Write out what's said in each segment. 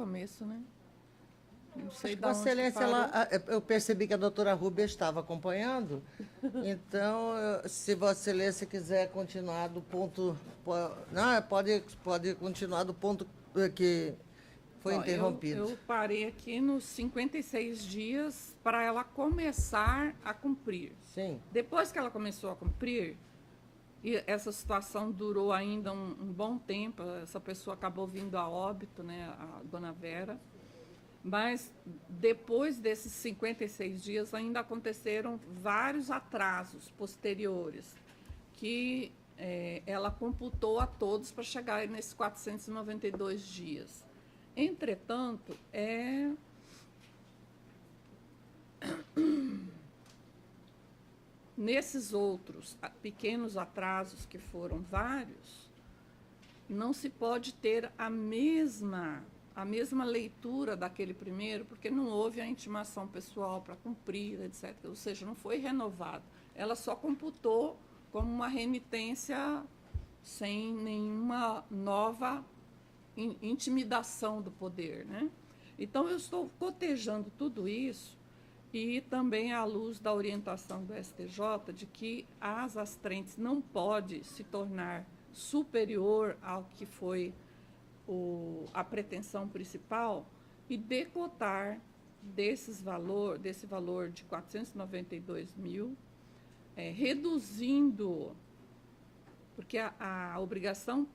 começo, né? Não sei Acho que da Vossa onde que Excelência, parou. eu percebi que a doutora Rúbia estava acompanhando, então, se Vossa Excelência quiser continuar do ponto... Não, pode continuar do ponto que foi Ó, interrompido. eu parei aqui nos 56 dias para ela começar a cumprir. Sim. Depois que ela começou a cumprir, e essa situação durou ainda um bom tempo, essa pessoa acabou vindo a óbito, né, a dona Vera. Mas depois desses 56 dias ainda aconteceram vários atrasos posteriores que ela computou a todos para chegar nesses 492 dias. Entretanto, nesses outros pequenos atrasos, que foram vários, não se pode ter a mesma leitura daquele primeiro, porque não houve a intimação pessoal para cumprir, etc. Ou seja, não foi renovado. Ela só computou como uma remitência sem nenhuma nova intimidação do poder, né? Então, eu estou cotejando tudo isso e também à luz da orientação do STJ de que as astrentes não pode se tornar superior ao que foi a pretensão principal e decotar desse valor de 492 mil, reduzindo, porque a obrigação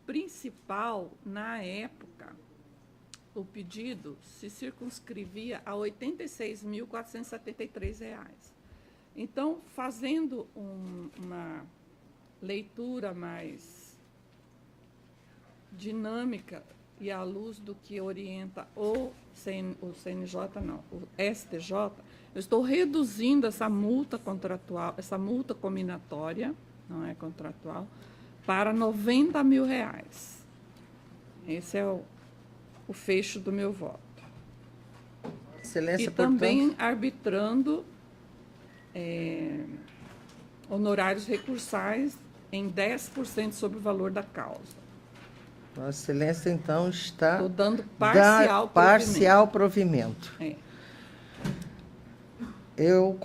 principal, na época, o pedido se circunscrevia a R$ 86.473. Então, fazendo uma leitura mais dinâmica e à luz do que orienta o CNJ, não, o STJ, eu estou reduzindo essa multa contratual, essa multa cominatória, não é contratual, para R$ 90 mil. Esse é o fecho do meu voto. Excelência, E também portanto, arbitrando honorários recursais em 10% sobre o valor da causa. Vossa Excelência, então, está... Estou dando parcial parcial provimento. Eu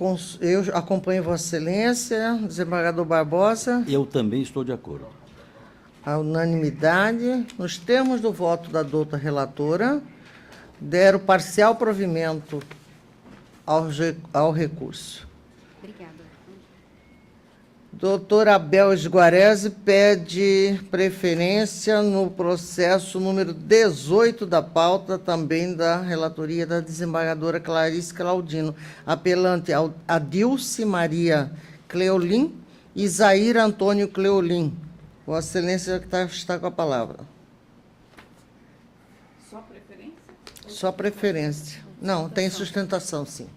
acompanho Vossa Excelência, desembargador Barbosa. Eu também estou de acordo. A unanimidade, nos termos do voto da doutora relatora, deram parcial provimento ao recurso. Obrigada. Doutor Abel Esguarese pede preferência no processo número 18 da pauta, também da relatoria da desembargadora Clarice Claudino, apelante a Dilce Maria Cleolin e Zair Antônio Cleolin. Vossa Excelência está com a palavra. Só preferência? Só preferência. Não, tem sustentação, sim.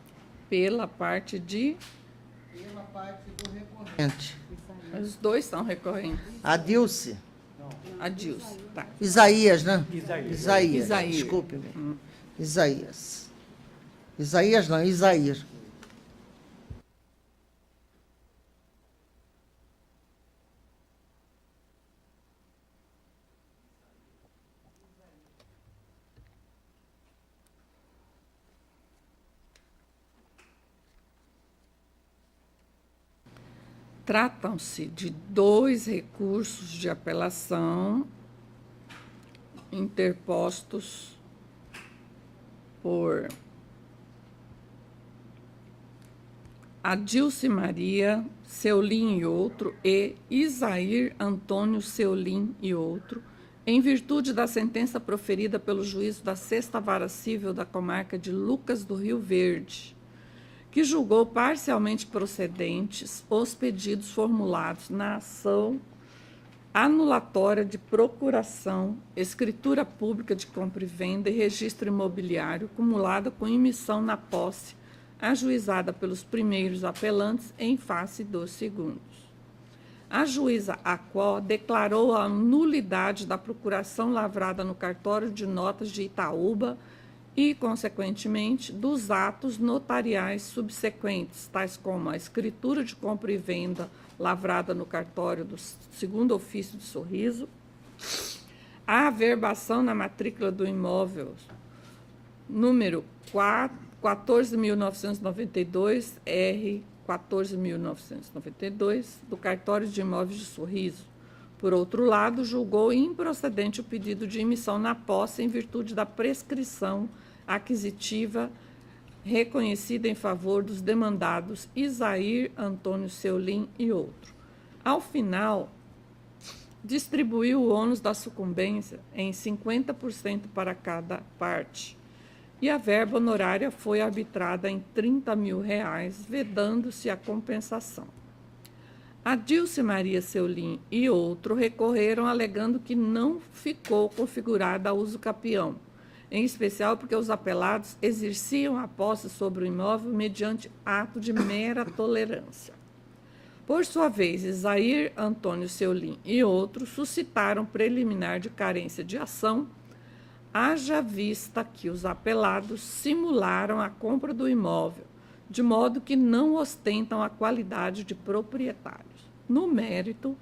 Pela parte de... Pela parte do recorrente. Os dois são recorrentes. A Dilce. A Dilce, tá. Isaías, né? Isaías. Desculpe-me. Isaías. Isaías não, Isaías. Tratam-se de dois recursos de apelação interpostos por Adilce Maria Seulin e outro e Isair Antônio Seulin e outro, em virtude da sentença proferida pelo juízo da 6ª Vara Civil da comarca de Lucas do Rio Verde, que julgou parcialmente procedentes os pedidos formulados na ação anulatória de procuração, escritura pública de compra e venda e registro imobiliário cumulada com emissão na posse ajuizada pelos primeiros apelantes em face dos segundos. A juíza Acó declarou a nulidade da procuração lavrada no cartório de notas de Itaúba e, consequentemente, dos atos notariais subsequentes, tais como a escritura de compra e venda lavrada no cartório do 2º ofício de Sorriso, a averbação na matrícula do imóvel número 14.992, R 14.992, do Cartório de Imóveis de Sorriso. Por outro lado, julgou improcedente o pedido de emissão na posse em virtude da prescrição aquisitiva reconhecida em favor dos demandados Isair Antônio Seolim e outro. Ao final, distribuiu o ônus da sucumbência em 50% para cada parte, e a verba honorária foi arbitrada em R$30 mil, vedando-se a compensação. A Dilce Maria Seolim e outro recorreram alegando que não ficou configurada a uso capião, em especial porque os apelados exerciam a posse sobre o imóvel mediante ato de mera tolerância. Por sua vez, Isair Antônio Seolim e outros suscitaram preliminar de carência de ação, haja vista que os apelados simularam a compra do imóvel, de modo que não ostentam a qualidade de proprietários. No mérito,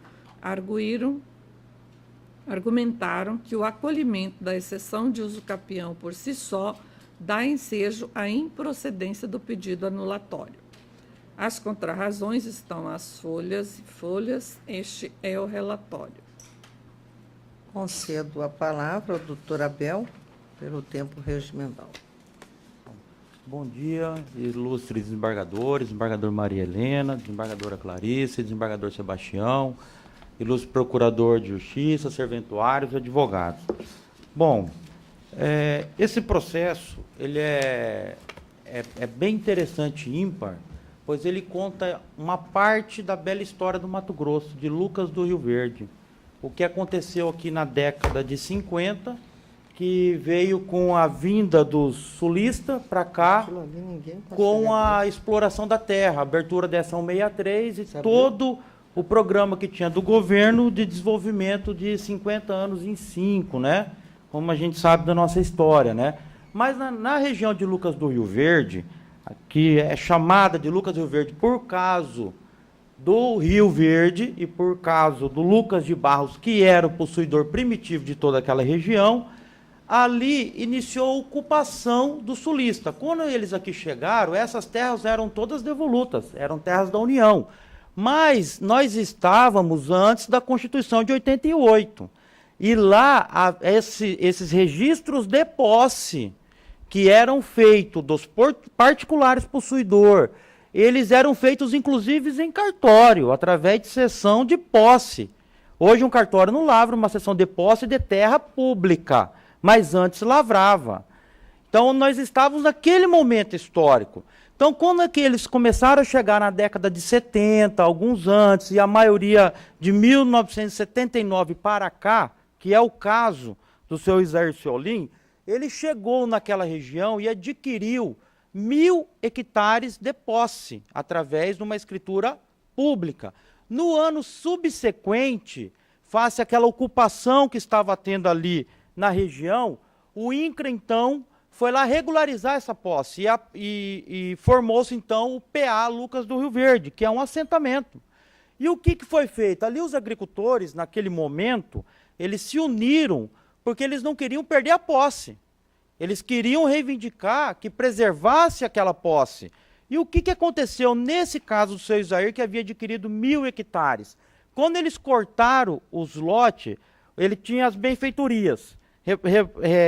argumentaram que o acolhimento da exceção de uso capião por si só dá ensejo à improcedência do pedido anulatório. As contrarrazões estão às folhas e folhas, este é o relatório. Concedo a palavra ao doutor Abel, pelo tempo regimental. Bom dia, ilustres desembargadores, desembargador Maria Helena, desembargadora Clarice, desembargador Sebastião, ilustre procurador de justiça, serventuários e advogados. Bom, esse processo ele é bem interessante e ímpar, pois ele conta uma parte da bela história do Mato Grosso, de Lucas do Rio Verde. O que aconteceu aqui na década de 50, que veio com a vinda dos sulistas para cá, com a exploração da terra, a abertura da ação 63 e todo o programa que tinha do governo de desenvolvimento de 50 anos em 5, né? Como a gente sabe da nossa história, né? Mas na região de Lucas do Rio Verde, que é chamada de Lucas do Rio Verde por causa do Rio Verde e por causa do Lucas de Barros, que era o possuidor primitivo de toda aquela região, ali iniciou a ocupação do sulista. Quando eles aqui chegaram, essas terras eram todas devolutas, eram terras da União. Mas nós estávamos antes da Constituição de 88. E lá, esses registros de posse, que eram feitos dos particulares possuidor, eles eram feitos, inclusive, em cartório, através de cessão de posse. Hoje, um cartório não lavra uma cessão de posse de terra pública, mas antes lavrava. Então, nós estávamos naquele momento histórico. Então, quando é que eles começaram a chegar na década de 70, alguns antes, e a maioria de 1979 para cá, que é o caso do seu Isair Seolim, ele chegou naquela região e adquiriu 1.000 hectares de posse, através de uma escritura pública. No ano subsequente, face àquela ocupação que estava tendo ali na região, o INCRA, então, foi lá regularizar essa posse e formou-se, então, o PA Lucas do Rio Verde, que é um assentamento. E o que foi feito? Ali os agricultores, naquele momento, eles se uniram porque eles não queriam perder a posse. Eles queriam reivindicar que preservasse aquela posse. E o que aconteceu nesse caso do seu Isair, que havia adquirido 1.000 hectares? Quando eles cortaram os lotes, ele tinha as benfeitorias.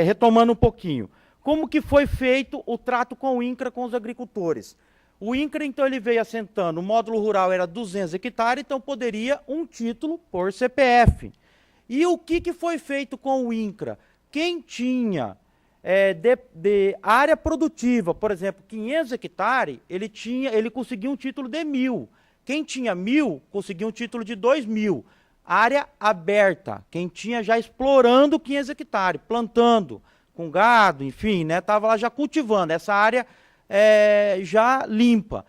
Retomando um pouquinho. Como que foi feito o trato com o INCRA, com os agricultores? O INCRA, então, ele veio assentando, o módulo rural era 200 hectares, então poderia um título por CPF. E o que foi feito com o INCRA? Quem tinha de área produtiva, por exemplo, 500 hectares, ele conseguia um título de 1.000. Quem tinha 1.000, conseguia um título de 2.000. Área aberta, quem tinha já explorando 500 hectares, plantando, com gado, enfim, né, estava lá já cultivando, essa área já limpa.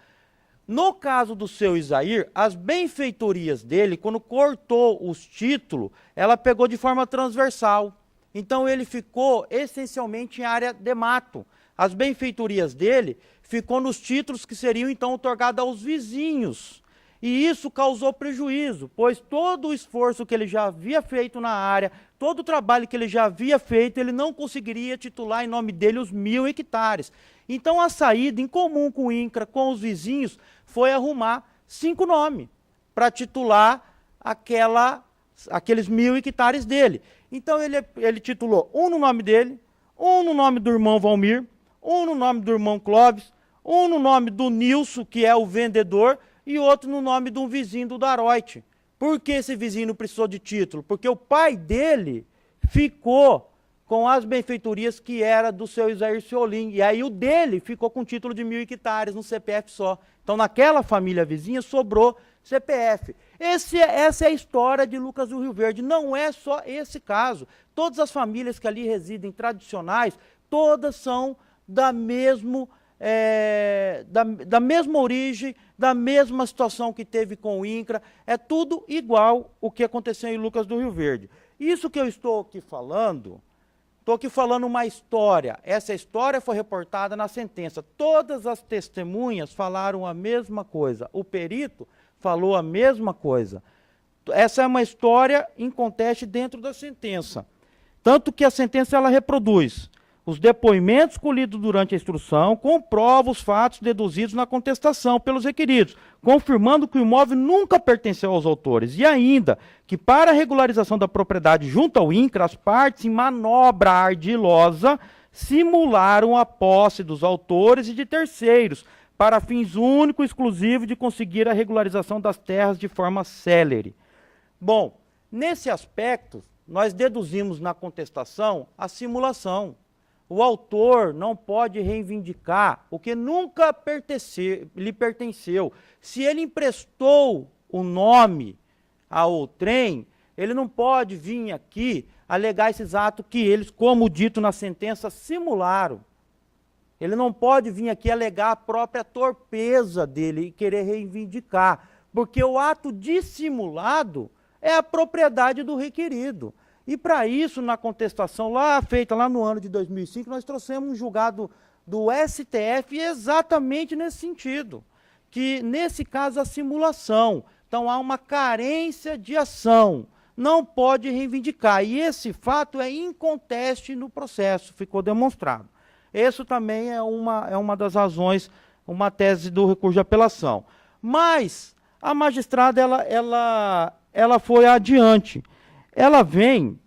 No caso do seu Isair, as benfeitorias dele, quando cortou os títulos, ela pegou de forma transversal. Então ele ficou essencialmente em área de mato. As benfeitorias dele ficou nos títulos que seriam então otorgados aos vizinhos. E isso causou prejuízo, pois todo o esforço que ele já havia feito na área, todo o trabalho que ele já havia feito, ele não conseguiria titular em nome dele os 1.000 hectares. Então, a saída, em comum com o INCRA, com os vizinhos, foi arrumar 5 nomes para titular aqueles 1.000 hectares dele. Então, ele titulou um no nome dele, um no nome do irmão Valmir, um no nome do irmão Clóvis, um no nome do Nilson, que é o vendedor, e outro no nome de um vizinho do Daroit. Por que esse vizinho não precisou de título? Porque o pai dele ficou com as benfeitorias que era do seu Isair Ciolim, e aí o dele ficou com título de 1.000 hectares no CPF só. Então, naquela família vizinha, sobrou CPF. Essa é a história de Lucas do Rio Verde. Não é só esse caso. Todas as famílias que ali residem tradicionais, todas são da mesma origem, da mesma situação que teve com o INCRA. É tudo igual o que aconteceu em Lucas do Rio Verde. Isso que eu estou aqui falando uma história. Essa história foi reportada na sentença. Todas as testemunhas falaram a mesma coisa. O perito falou a mesma coisa. Essa é uma história em conteste dentro da sentença. Tanto que a sentença ela reproduz os depoimentos colhidos durante a instrução, comprova os fatos deduzidos na contestação pelos requeridos, confirmando que o imóvel nunca pertenceu aos autores. E ainda, que para a regularização da propriedade junto ao INCRA, as partes em manobra ardilosa simularam a posse dos autores e de terceiros, para fins único e exclusivo de conseguir a regularização das terras de forma célere. Bom, nesse aspecto, nós deduzimos na contestação a simulação. O autor não pode reivindicar o que nunca lhe pertenceu. Se ele emprestou o nome ao trem, ele não pode vir aqui alegar esses atos que eles, como dito na sentença, simularam. Ele não pode vir aqui alegar a própria torpeza dele e querer reivindicar, porque o ato dissimulado é a propriedade do requerido. E para isso, na contestação feita lá no ano de 2005, nós trouxemos um julgado do STF exatamente nesse sentido, que nesse caso a simulação. Então há uma carência de ação, não pode reivindicar. E esse fato é inconteste no processo, ficou demonstrado. Isso também é uma das razões, uma tese do recurso de apelação. Mas a magistrada ela foi adiante. Ela vem,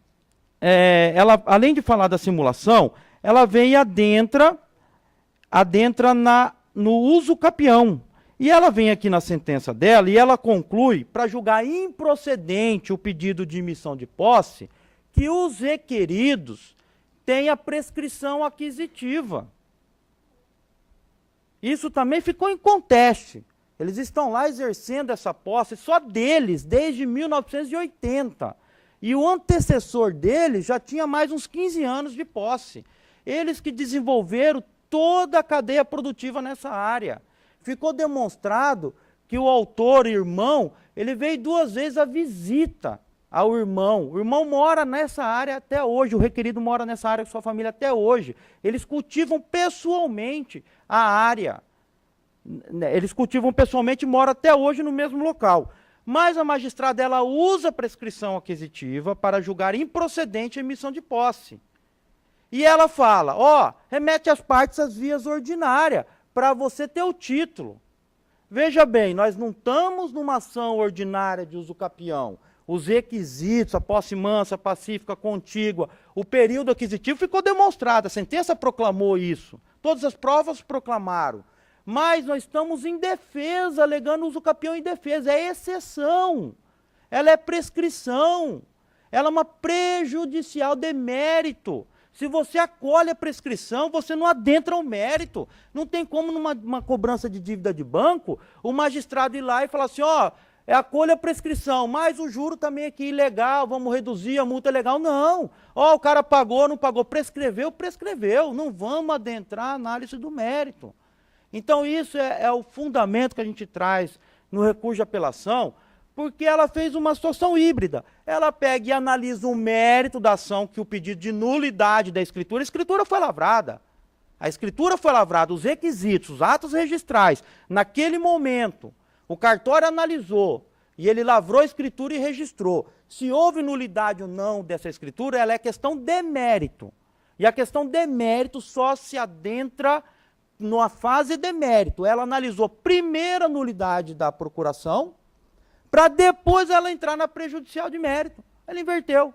além de falar da simulação, ela vem e adentra no uso capião. E ela vem aqui na sentença dela e ela conclui, para julgar improcedente o pedido de emissão de posse, que os requeridos têm a prescrição aquisitiva. Isso também ficou em conteste. Eles estão lá exercendo essa posse só deles, desde 1980. E o antecessor deles já tinha mais uns 15 anos de posse. Eles que desenvolveram toda a cadeia produtiva nessa área. Ficou demonstrado que o autor, irmão, ele veio 2 vezes à visita ao irmão. O irmão mora nessa área até hoje, o requerido mora nessa área com sua família até hoje. Eles cultivam pessoalmente a área. Eles cultivam pessoalmente e moram até hoje no mesmo local. Mas a magistrada ela usa a prescrição aquisitiva para julgar improcedente a emissão de posse. E ela fala, remete as partes às vias ordinárias, para você ter o título. Veja bem, nós não estamos numa ação ordinária de uso capião. Os requisitos, a posse mansa, pacífica, contígua, o período aquisitivo ficou demonstrado, a sentença proclamou isso. Todas as provas proclamaram. Mas nós estamos em defesa, alegando uso capião em defesa. É exceção. Ela é prescrição. Ela é uma prejudicial de mérito. Se você acolhe a prescrição, você não adentra o mérito. Não tem como, numa cobrança de dívida de banco, o magistrado ir lá e falar assim, acolha a prescrição, mas o juro também aqui é ilegal, vamos reduzir, a multa é legal. Não. O cara pagou, não pagou, prescreveu. Não vamos adentrar a análise do mérito. Então isso é o fundamento que a gente traz no recurso de apelação, porque ela fez uma situação híbrida. Ela pega e analisa o mérito da ação, que o pedido de nulidade da escritura, a escritura foi lavrada. A escritura foi lavrada, os requisitos, os atos registrais. Naquele momento, o cartório analisou e ele lavrou a escritura e registrou. Se houve nulidade ou não dessa escritura, ela é questão de mérito. E a questão de mérito só se adentra numa fase de mérito. Ela analisou primeiro a nulidade da procuração, para depois ela entrar na prejudicial de mérito. Ela inverteu.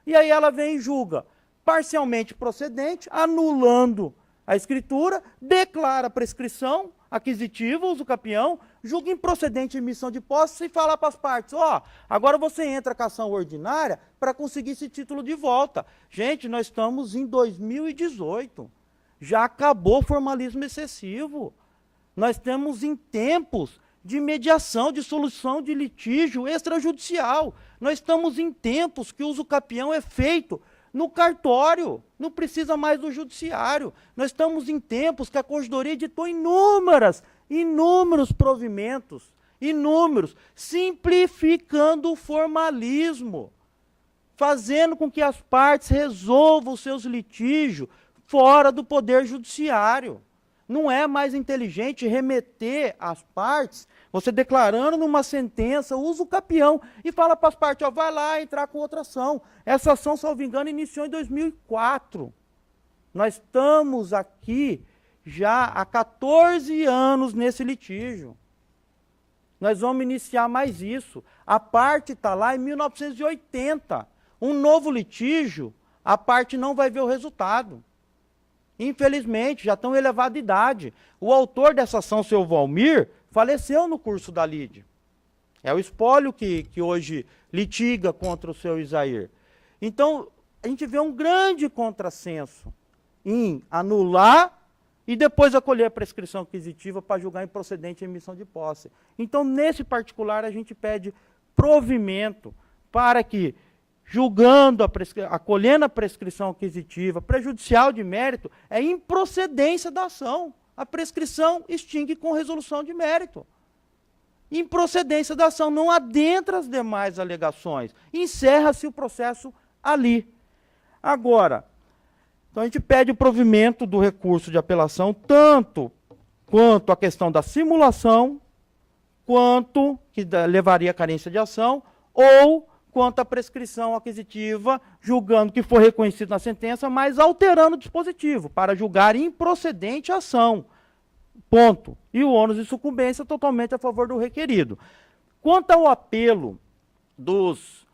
E aí ela vem e julga parcialmente procedente, anulando a escritura, declara a prescrição aquisitiva, uso capião, julga improcedente a emissão de posse e fala para as partes, ó, agora você entra com a ação ordinária para conseguir esse título de volta. Gente, nós estamos em 2018, já acabou o formalismo excessivo. Nós estamos em tempos de mediação, de solução de litígio extrajudicial. Nós estamos em tempos que o uso capião é feito no cartório, não precisa mais do judiciário. Nós estamos em tempos que a Corregedoria editou inúmeros provimentos, simplificando o formalismo, fazendo com que as partes resolvam os seus litígios fora do poder judiciário. Não é mais inteligente remeter às partes, você declarando numa sentença, usa o capião e fala para as partes, ó, vai lá entrar com outra ação. Essa ação, salvo engano, iniciou em 2004. Nós estamos aqui já há 14 anos nesse litígio. Nós vamos iniciar mais isso. A parte está lá em 1980. Um novo litígio, a parte não vai ver o resultado. Infelizmente, já estão em elevada idade. O autor dessa ação, seu Valmir, faleceu no curso da lide. É o espólio que hoje litiga contra o seu Isair. Então, a gente vê um grande contrassenso em anular e depois acolher a prescrição aquisitiva para julgar improcedente a emissão de posse. Então, nesse particular, a gente pede provimento para que, julgando, acolhendo a prescrição aquisitiva, prejudicial de mérito, é improcedência da ação. A prescrição extingue com resolução de mérito. Improcedência da ação não adentra as demais alegações. Encerra-se o processo ali. Agora, então a gente pede o provimento do recurso de apelação, tanto quanto a questão da simulação, quanto que levaria à carência de ação, ou quanto à prescrição aquisitiva, julgando que foi reconhecido na sentença, mas alterando o dispositivo, para julgar improcedente a ação. Ponto. E o ônus de sucumbência totalmente a favor do requerido. Quanto ao apelo dos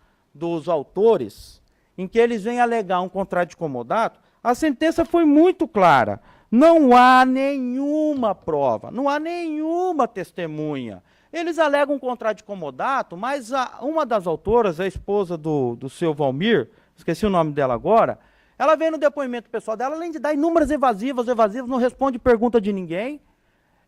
autores, em que eles vêm alegar um contrato de comodato, a sentença foi muito clara. Não há nenhuma prova, não há nenhuma testemunha. Eles alegam um contrato de comodato, mas uma das autoras, a esposa do seu Valmir, esqueci o nome dela agora, ela vem no depoimento pessoal dela, além de dar inúmeras evasivas, não responde pergunta de ninguém,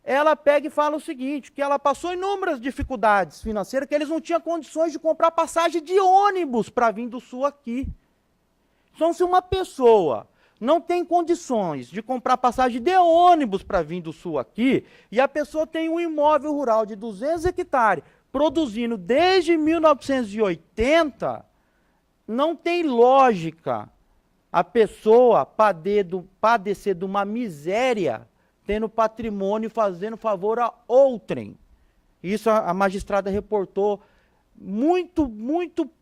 ela pega e fala o seguinte, que ela passou inúmeras dificuldades financeiras, que eles não tinham condições de comprar passagem de ônibus para vir do Sul aqui. Então, se uma pessoa não tem condições de comprar passagem de ônibus para vir do Sul aqui, e a pessoa tem um imóvel rural de 200 hectares, produzindo desde 1980, não tem lógica a pessoa padecer de uma miséria, tendo patrimônio e fazendo favor a outrem. Isso a magistrada reportou muito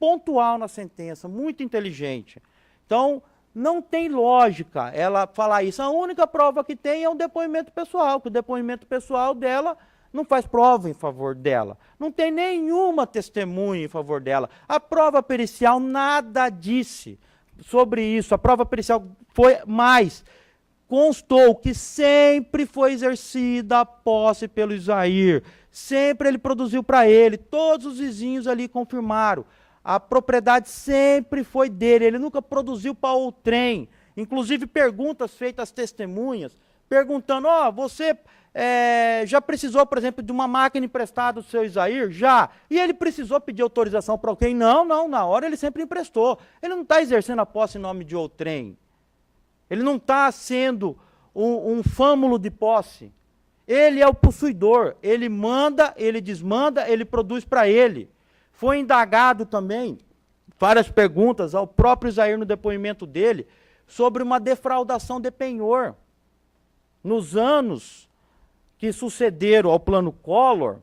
pontual na sentença, muito inteligente. Então, não tem lógica ela falar isso. A única prova que tem é um depoimento pessoal, que o depoimento pessoal dela não faz prova em favor dela. Não tem nenhuma testemunha em favor dela. A prova pericial nada disse sobre isso. A prova pericial foi mais. Constou que sempre foi exercida a posse pelo Isair. Sempre ele produziu para ele. Todos os vizinhos ali confirmaram. A propriedade sempre foi dele, ele nunca produziu para outrem. Inclusive perguntas feitas às testemunhas, perguntando, você já precisou, por exemplo, de uma máquina emprestada do seu Isair? Já. E ele precisou pedir autorização para alguém? Não, na hora ele sempre emprestou. Ele não está exercendo a posse em nome de outrem. Ele não está sendo um fâmulo de posse. Ele é o possuidor, ele manda, ele desmanda, ele produz para ele. Foi indagado também, várias perguntas ao próprio Isair no depoimento dele, sobre uma defraudação de penhor. Nos anos que sucederam ao Plano Collor,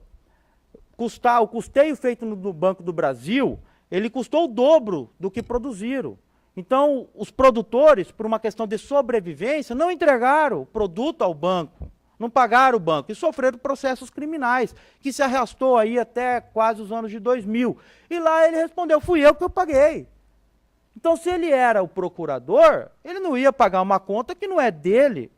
o custeio feito no Banco do Brasil ele custou o dobro do que produziram. Então, os produtores, por uma questão de sobrevivência, não entregaram o produto ao banco, não pagaram o banco e sofreram processos criminais, que se arrastou aí até quase os anos de 2000. E lá ele respondeu, fui eu que eu paguei. Então, se ele era o procurador, ele não ia pagar uma conta que não é dele.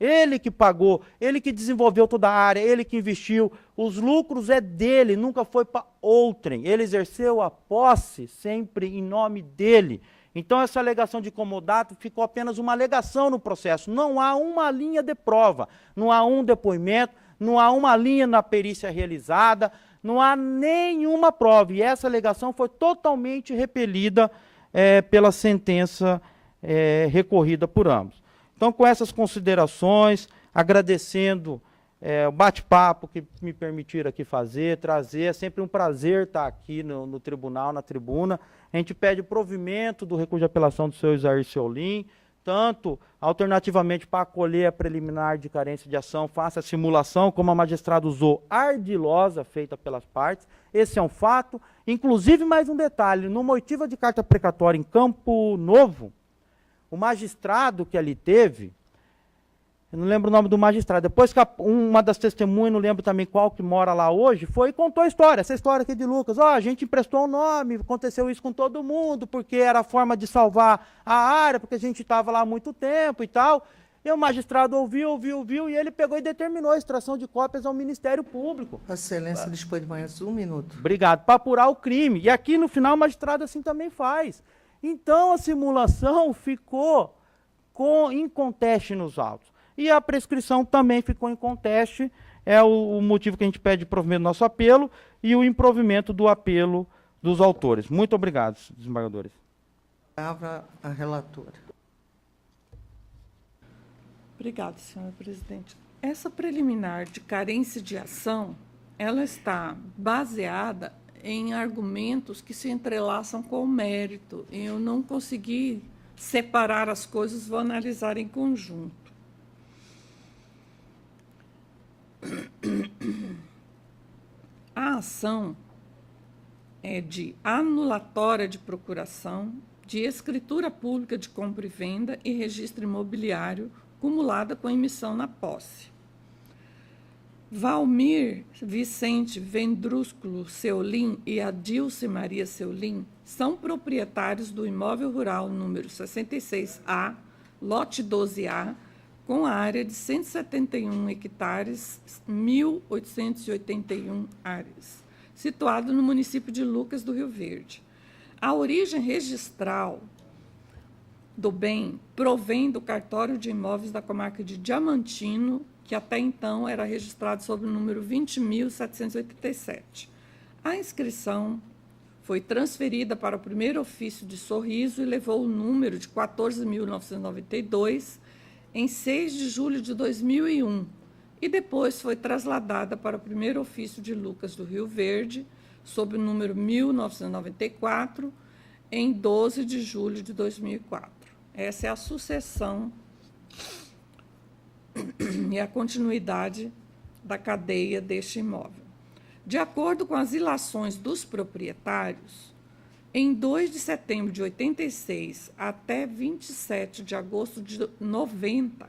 Ele que pagou, ele que desenvolveu toda a área, ele que investiu. Os lucros é dele, nunca foi para outrem. Ele exerceu a posse sempre em nome dele. Então, essa alegação de comodato ficou apenas uma alegação no processo. Não há uma linha de prova, não há um depoimento, não há uma linha na perícia realizada, não há nenhuma prova. E essa alegação foi totalmente repelida pela sentença recorrida por ambos. Então, com essas considerações, agradecendo o bate-papo que me permitiram aqui trazer, é sempre um prazer estar aqui no tribunal, na tribuna. A gente pede o provimento do recurso de apelação do senhor Isair Seolim, tanto alternativamente para acolher a preliminar de carência de ação, faça a simulação, como a magistrada usou, ardilosa, feita pelas partes. Esse é um fato. Inclusive, mais um detalhe, numa oitiva de carta precatória em Campo Novo, o magistrado que ali teve, eu não lembro o nome do magistrado, depois que uma das testemunhas, não lembro também qual que mora lá hoje, foi e contou a história, essa história aqui de Lucas. A gente emprestou um nome, aconteceu isso com todo mundo, porque era a forma de salvar a área, porque a gente estava lá há muito tempo e tal. E o magistrado ouviu, e ele pegou e determinou a extração de cópias ao Ministério Público. Vossa Excelência dispõe de mais 1 minuto. Obrigado. Para apurar o crime. E aqui no final o magistrado assim também faz. Então a simulação ficou em conteste nos autos. E a prescrição também ficou em conteste, é o motivo que a gente pede provimento do nosso apelo e o improvimento do apelo dos autores. Muito obrigado, desembargadores. Palavra à relatora. Obrigada, senhora presidente. Essa preliminar de carência de ação, ela está baseada em argumentos que se entrelaçam com o mérito. Eu não consegui separar as coisas, vou analisar em conjunto. A ação é de anulatória de procuração, de escritura pública de compra e venda e registro imobiliário cumulada com emissão na posse. Valmir Vicente Vendrúsculo Seolim e Adilce Maria Seolim são proprietários do imóvel rural número 66A, lote 12A, com a área de 171 hectares, 1.881 áreas, situado no município de Lucas do Rio Verde. A origem registral do bem provém do cartório de imóveis da comarca de Diamantino, que até então era registrado sob o número 20.787. A inscrição foi transferida para o primeiro ofício de Sorriso e levou o número de 14.992 em 6 de julho de 2001, e depois foi trasladada para o primeiro ofício de Lucas do Rio Verde, sob o número 1994, em 12 de julho de 2004. Essa é a sucessão e a continuidade da cadeia deste imóvel. De acordo com as ilações dos proprietários, em 2 de setembro de 86 até 27 de agosto de 90,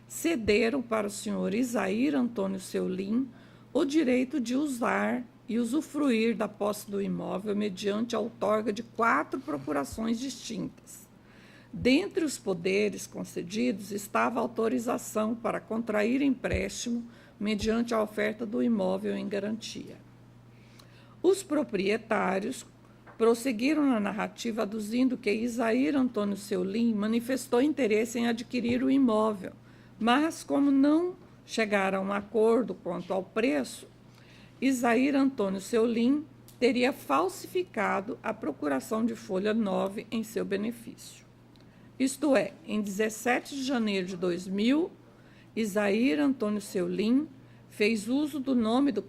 cederam para o senhor Isair Antônio Seolim o direito de usar e usufruir da posse do imóvel mediante a outorga de 4 procurações distintas. Dentre os poderes concedidos estava a autorização para contrair empréstimo mediante a oferta do imóvel em garantia. Os proprietários prosseguiram na narrativa aduzindo que Isair Antônio Seolim manifestou interesse em adquirir o imóvel, mas, como não chegaram a um acordo quanto ao preço, Isair Antônio Seolim teria falsificado a procuração de folha 9 em seu benefício. Isto é, em 17 de janeiro de 2000, Isair Antônio Seolim fez uso do nome do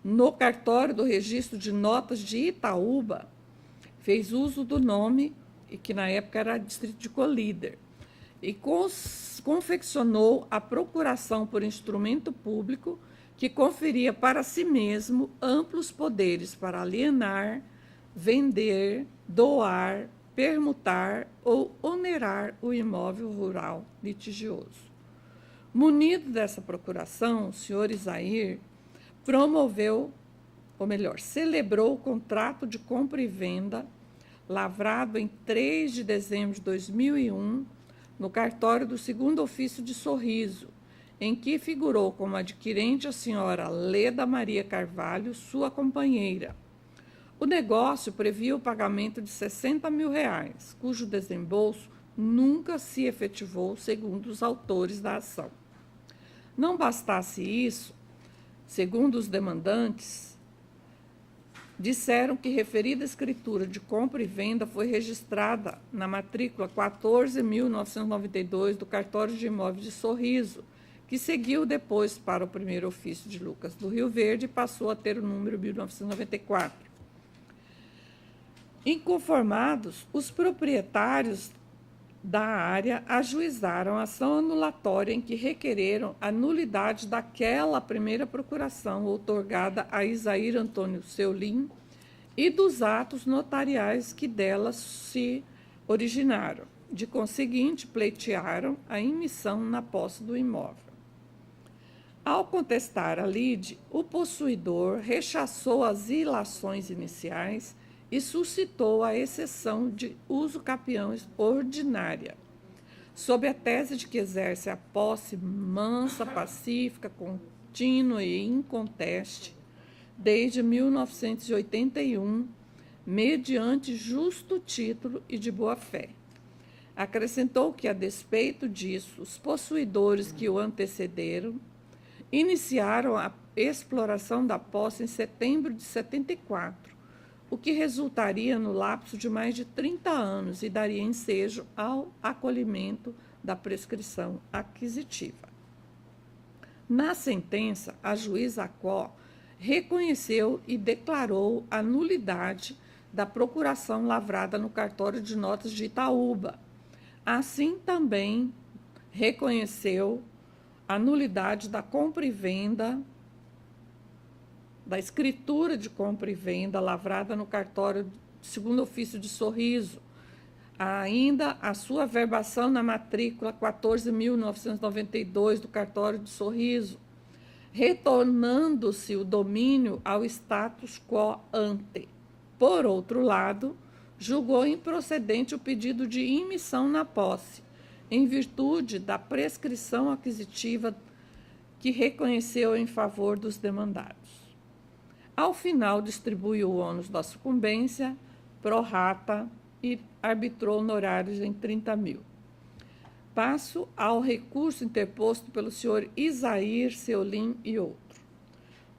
no cartório do registro de notas de Itaúba, fez uso do nome, que na época era distrito de Colíder, e confeccionou a procuração por instrumento público que conferia para si mesmo amplos poderes para alienar, vender, doar, permutar ou onerar o imóvel rural litigioso. Munido dessa procuração, o senhor Izair celebrou o contrato de compra e venda lavrado em 3 de dezembro de 2001 no cartório do 2º Ofício de Sorriso, em que figurou como adquirente a senhora Leda Maria Carvalho, sua companheira. O negócio previa o pagamento de R$60 mil, cujo desembolso nunca se efetivou, segundo os autores da ação. Não bastasse isso, segundo os demandantes, disseram que referida escritura de compra e venda foi registrada na matrícula 14.992 do cartório de imóveis de Sorriso, que seguiu depois para o 1º Ofício de Lucas do Rio Verde e passou a ter o número 1994. Inconformados, os proprietários da área ajuizaram a ação anulatória em que requereram a nulidade daquela primeira procuração outorgada a Izair Antônio Seulin e dos atos notariais que delas se originaram. De conseguinte, pleitearam a imissão na posse do imóvel. Ao contestar a lide, o possuidor rechaçou as ilações iniciais e suscitou a exceção de uso capião ordinária, sob a tese de que exerce a posse mansa, pacífica, contínua e inconteste desde 1981, mediante justo título e de boa-fé. Acrescentou que, a despeito disso, os possuidores que o antecederam iniciaram a exploração da posse em setembro de 74, o que resultaria no lapso de mais de 30 anos e daria ensejo ao acolhimento da prescrição aquisitiva. Na sentença, a juíza Acó reconheceu e declarou a nulidade da procuração lavrada no cartório de notas de Itaúba. Assim, também reconheceu a nulidade da compra e venda, da escritura de compra e venda lavrada no cartório do 2º Ofício de Sorriso, ainda a sua verbação na matrícula 14.992 do cartório de Sorriso, retornando-se o domínio ao status quo ante. Por outro lado, julgou improcedente o pedido de imissão na posse, em virtude da prescrição aquisitiva que reconheceu em favor dos demandados. Ao final, distribuiu o ônus da sucumbência, pro rata, e arbitrou honorários em 30 mil. Passo ao recurso interposto pelo senhor Izair Seulin e outro.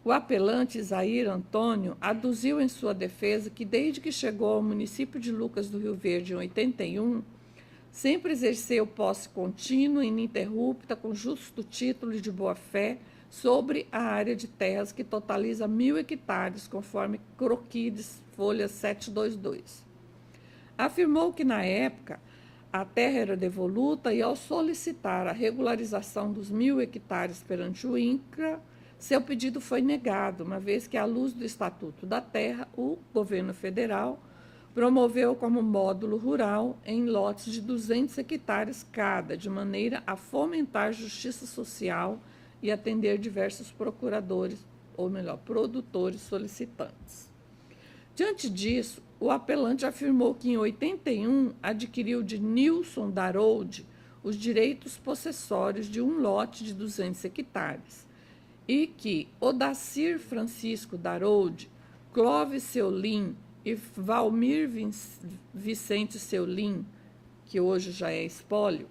O apelante Izair Antônio aduziu em sua defesa que, desde que chegou ao município de Lucas do Rio Verde em 81, sempre exerceu posse contínua e ininterrupta, com justo título e de boa-fé, sobre a área de terras que totaliza 1.000 hectares, conforme croquis, folha 722. Afirmou que, na época, a terra era devoluta e, ao solicitar a regularização dos 1.000 hectares perante o INCRA, seu pedido foi negado, uma vez que, à luz do Estatuto da Terra, o governo federal promoveu como módulo rural em lotes de 200 hectares cada, de maneira a fomentar justiça social e atender diversos procuradores, ou melhor, produtores solicitantes. Diante disso, o apelante afirmou que, em 81, adquiriu de Nilson Daroude os direitos possessórios de um lote de 200 hectares e que Odacir Francisco Daroude, Clóvis Seulin e Valmir Vicente Seulin, que hoje já é espólio,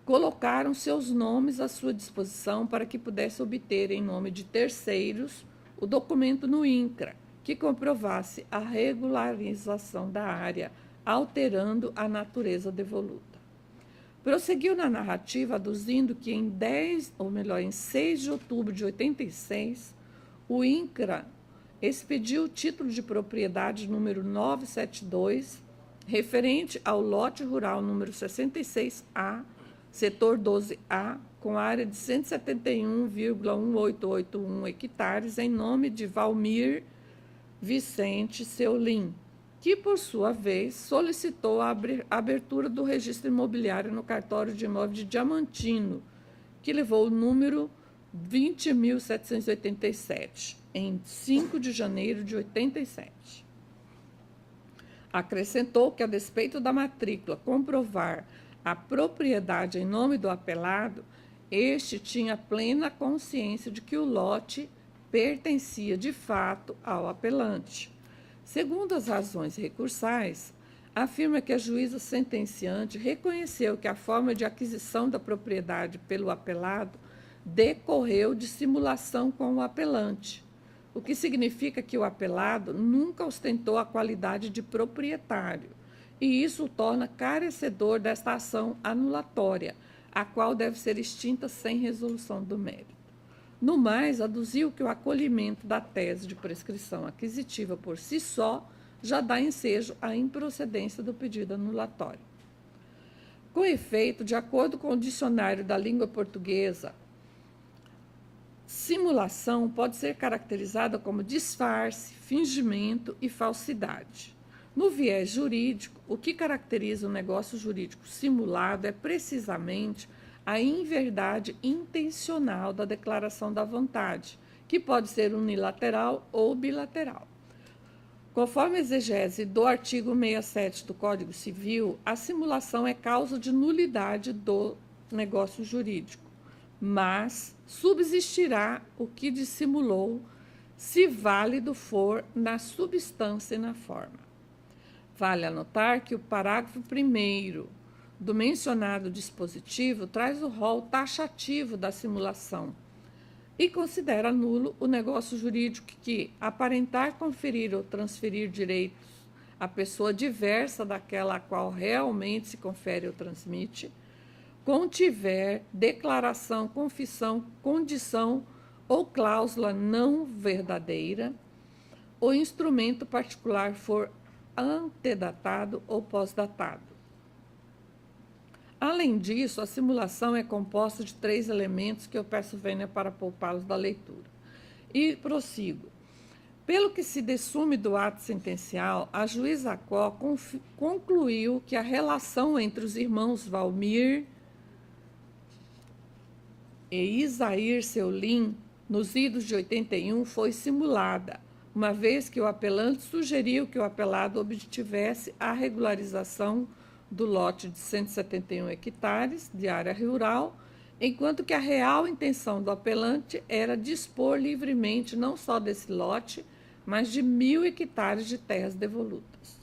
colocaram seus nomes à sua disposição para que pudesse obter, em nome de terceiros, o documento no INCRA, que comprovasse a regularização da área, alterando a natureza devoluta. Prosseguiu na narrativa, aduzindo que em 6 de outubro de 86, o INCRA expediu o título de propriedade número 972, referente ao lote rural número 66A, setor 12A, com área de 171,1881 hectares, em nome de Valmir Vicente Seulin, que, por sua vez, solicitou a abertura do registro imobiliário no cartório de imóveis de Diamantino, que levou o número 20.787, em 5 de janeiro de 87. Acrescentou que, a despeito da matrícula comprovar a propriedade em nome do apelado, este tinha plena consciência de que o lote pertencia de fato ao apelante. Segundo as razões recursais, afirma que a juíza sentenciante reconheceu que a forma de aquisição da propriedade pelo apelado decorreu de simulação com o apelante, o que significa que o apelado nunca ostentou a qualidade de proprietário, e isso o torna carecedor desta ação anulatória, a qual deve ser extinta sem resolução do mérito. No mais, aduziu que o acolhimento da tese de prescrição aquisitiva por si só já dá ensejo à improcedência do pedido anulatório. Com efeito, de acordo com o dicionário da língua portuguesa, simulação pode ser caracterizada como disfarce, fingimento e falsidade. No viés jurídico, o que caracteriza o negócio jurídico simulado é precisamente a inverdade intencional da declaração da vontade, que pode ser unilateral ou bilateral. Conforme a exegese do artigo 67 do Código Civil, a simulação é causa de nulidade do negócio jurídico, mas subsistirá o que dissimulou, se válido for na substância e na forma. Vale anotar que o parágrafo 1º do mencionado dispositivo traz o rol taxativo da simulação e considera nulo o negócio jurídico que aparentar conferir ou transferir direitos à pessoa diversa daquela a qual realmente se confere ou transmite, contiver declaração, confissão, condição ou cláusula não verdadeira, o instrumento particular for antedatado ou pós-datado. Além disso, a simulação é composta de 3 elementos que eu peço vênia para poupá-los da leitura. E prossigo. Pelo que se dessume do ato sentencial, a juíza Có concluiu que a relação entre os irmãos Valmir e Isair Seulin, nos idos de 81, foi simulada, uma vez que o apelante sugeriu que o apelado obtivesse a regularização do lote de 171 hectares de área rural, enquanto que a real intenção do apelante era dispor livremente não só desse lote, mas de 1.000 hectares de terras devolutas.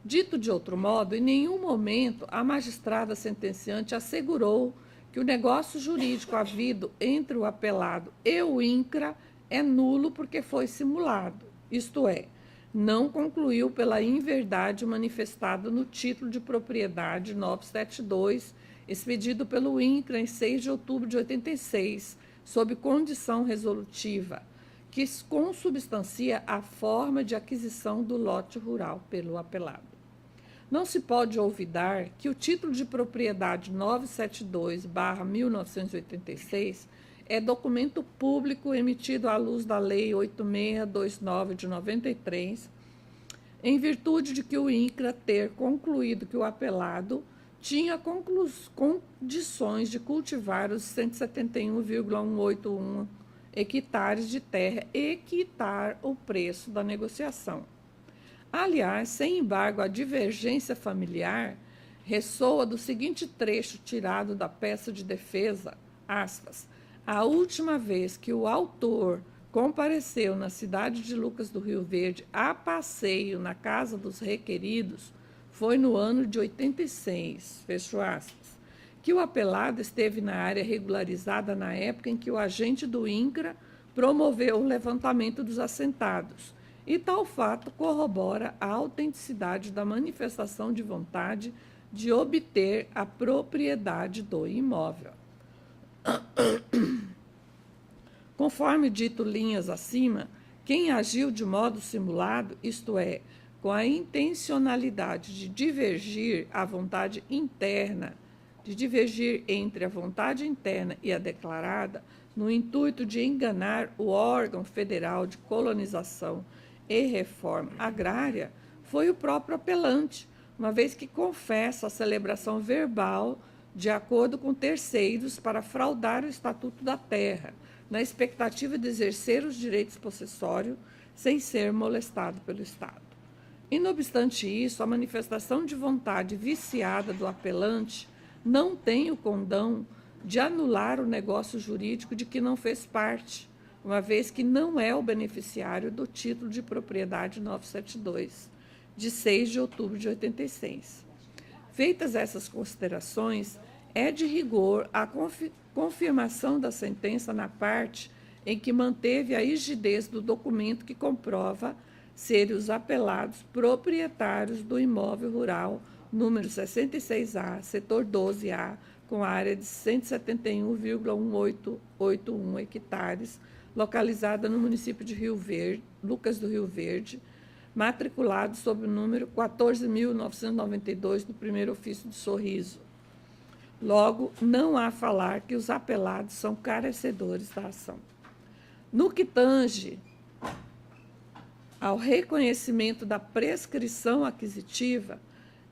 Dito de outro modo, em nenhum momento a magistrada sentenciante assegurou que o negócio jurídico havido entre o apelado e o INCRA é nulo porque foi simulado, isto é, não concluiu pela inverdade manifestada no título de propriedade 972, expedido pelo INCRA em 6 de outubro de 86, sob condição resolutiva, que consubstancia a forma de aquisição do lote rural pelo apelado. Não se pode olvidar que o título de propriedade 972/1986 é documento público emitido à luz da Lei 8629 de 93, em virtude de que o INCRA ter concluído que o apelado tinha condições de cultivar os 171,181 hectares de terra e quitar o preço da negociação. Aliás, sem embargo, a divergência familiar ressoa do seguinte trecho tirado da peça de defesa, aspas, a última vez que o autor compareceu na cidade de Lucas do Rio Verde a passeio na casa dos requeridos foi no ano de 86, fecho aspas, que o apelado esteve na área regularizada na época em que o agente do INCRA promoveu o levantamento dos assentados, e tal fato corrobora a autenticidade da manifestação de vontade de obter a propriedade do imóvel. Conforme dito linhas acima, quem agiu de modo simulado, isto é, com a intencionalidade de divergir à vontade interna de divergir entre a vontade interna e a declarada, no intuito de enganar o órgão federal de colonização e reforma agrária, foi o próprio apelante, uma vez que confessa a celebração verbal de acordo com terceiros para fraudar o Estatuto da Terra, na expectativa de exercer os direitos possessórios sem ser molestado pelo Estado. E, não obstante isso, a manifestação de vontade viciada do apelante não tem o condão de anular o negócio jurídico de que não fez parte, uma vez que não é o beneficiário do título de propriedade 972, de 6 de outubro de 86. Feitas essas considerações, é de rigor a confirmação da sentença na parte em que manteve a rigidez do documento que comprova serem os apelados proprietários do imóvel rural número 66A, setor 12A, com área de 171,1881 hectares, localizada no município de Rio Verde, Lucas do Rio Verde, matriculado sob o número 14.992 do primeiro ofício de Sorriso. Logo, não há a falar que os apelados são carecedores da ação. No que tange ao reconhecimento da prescrição aquisitiva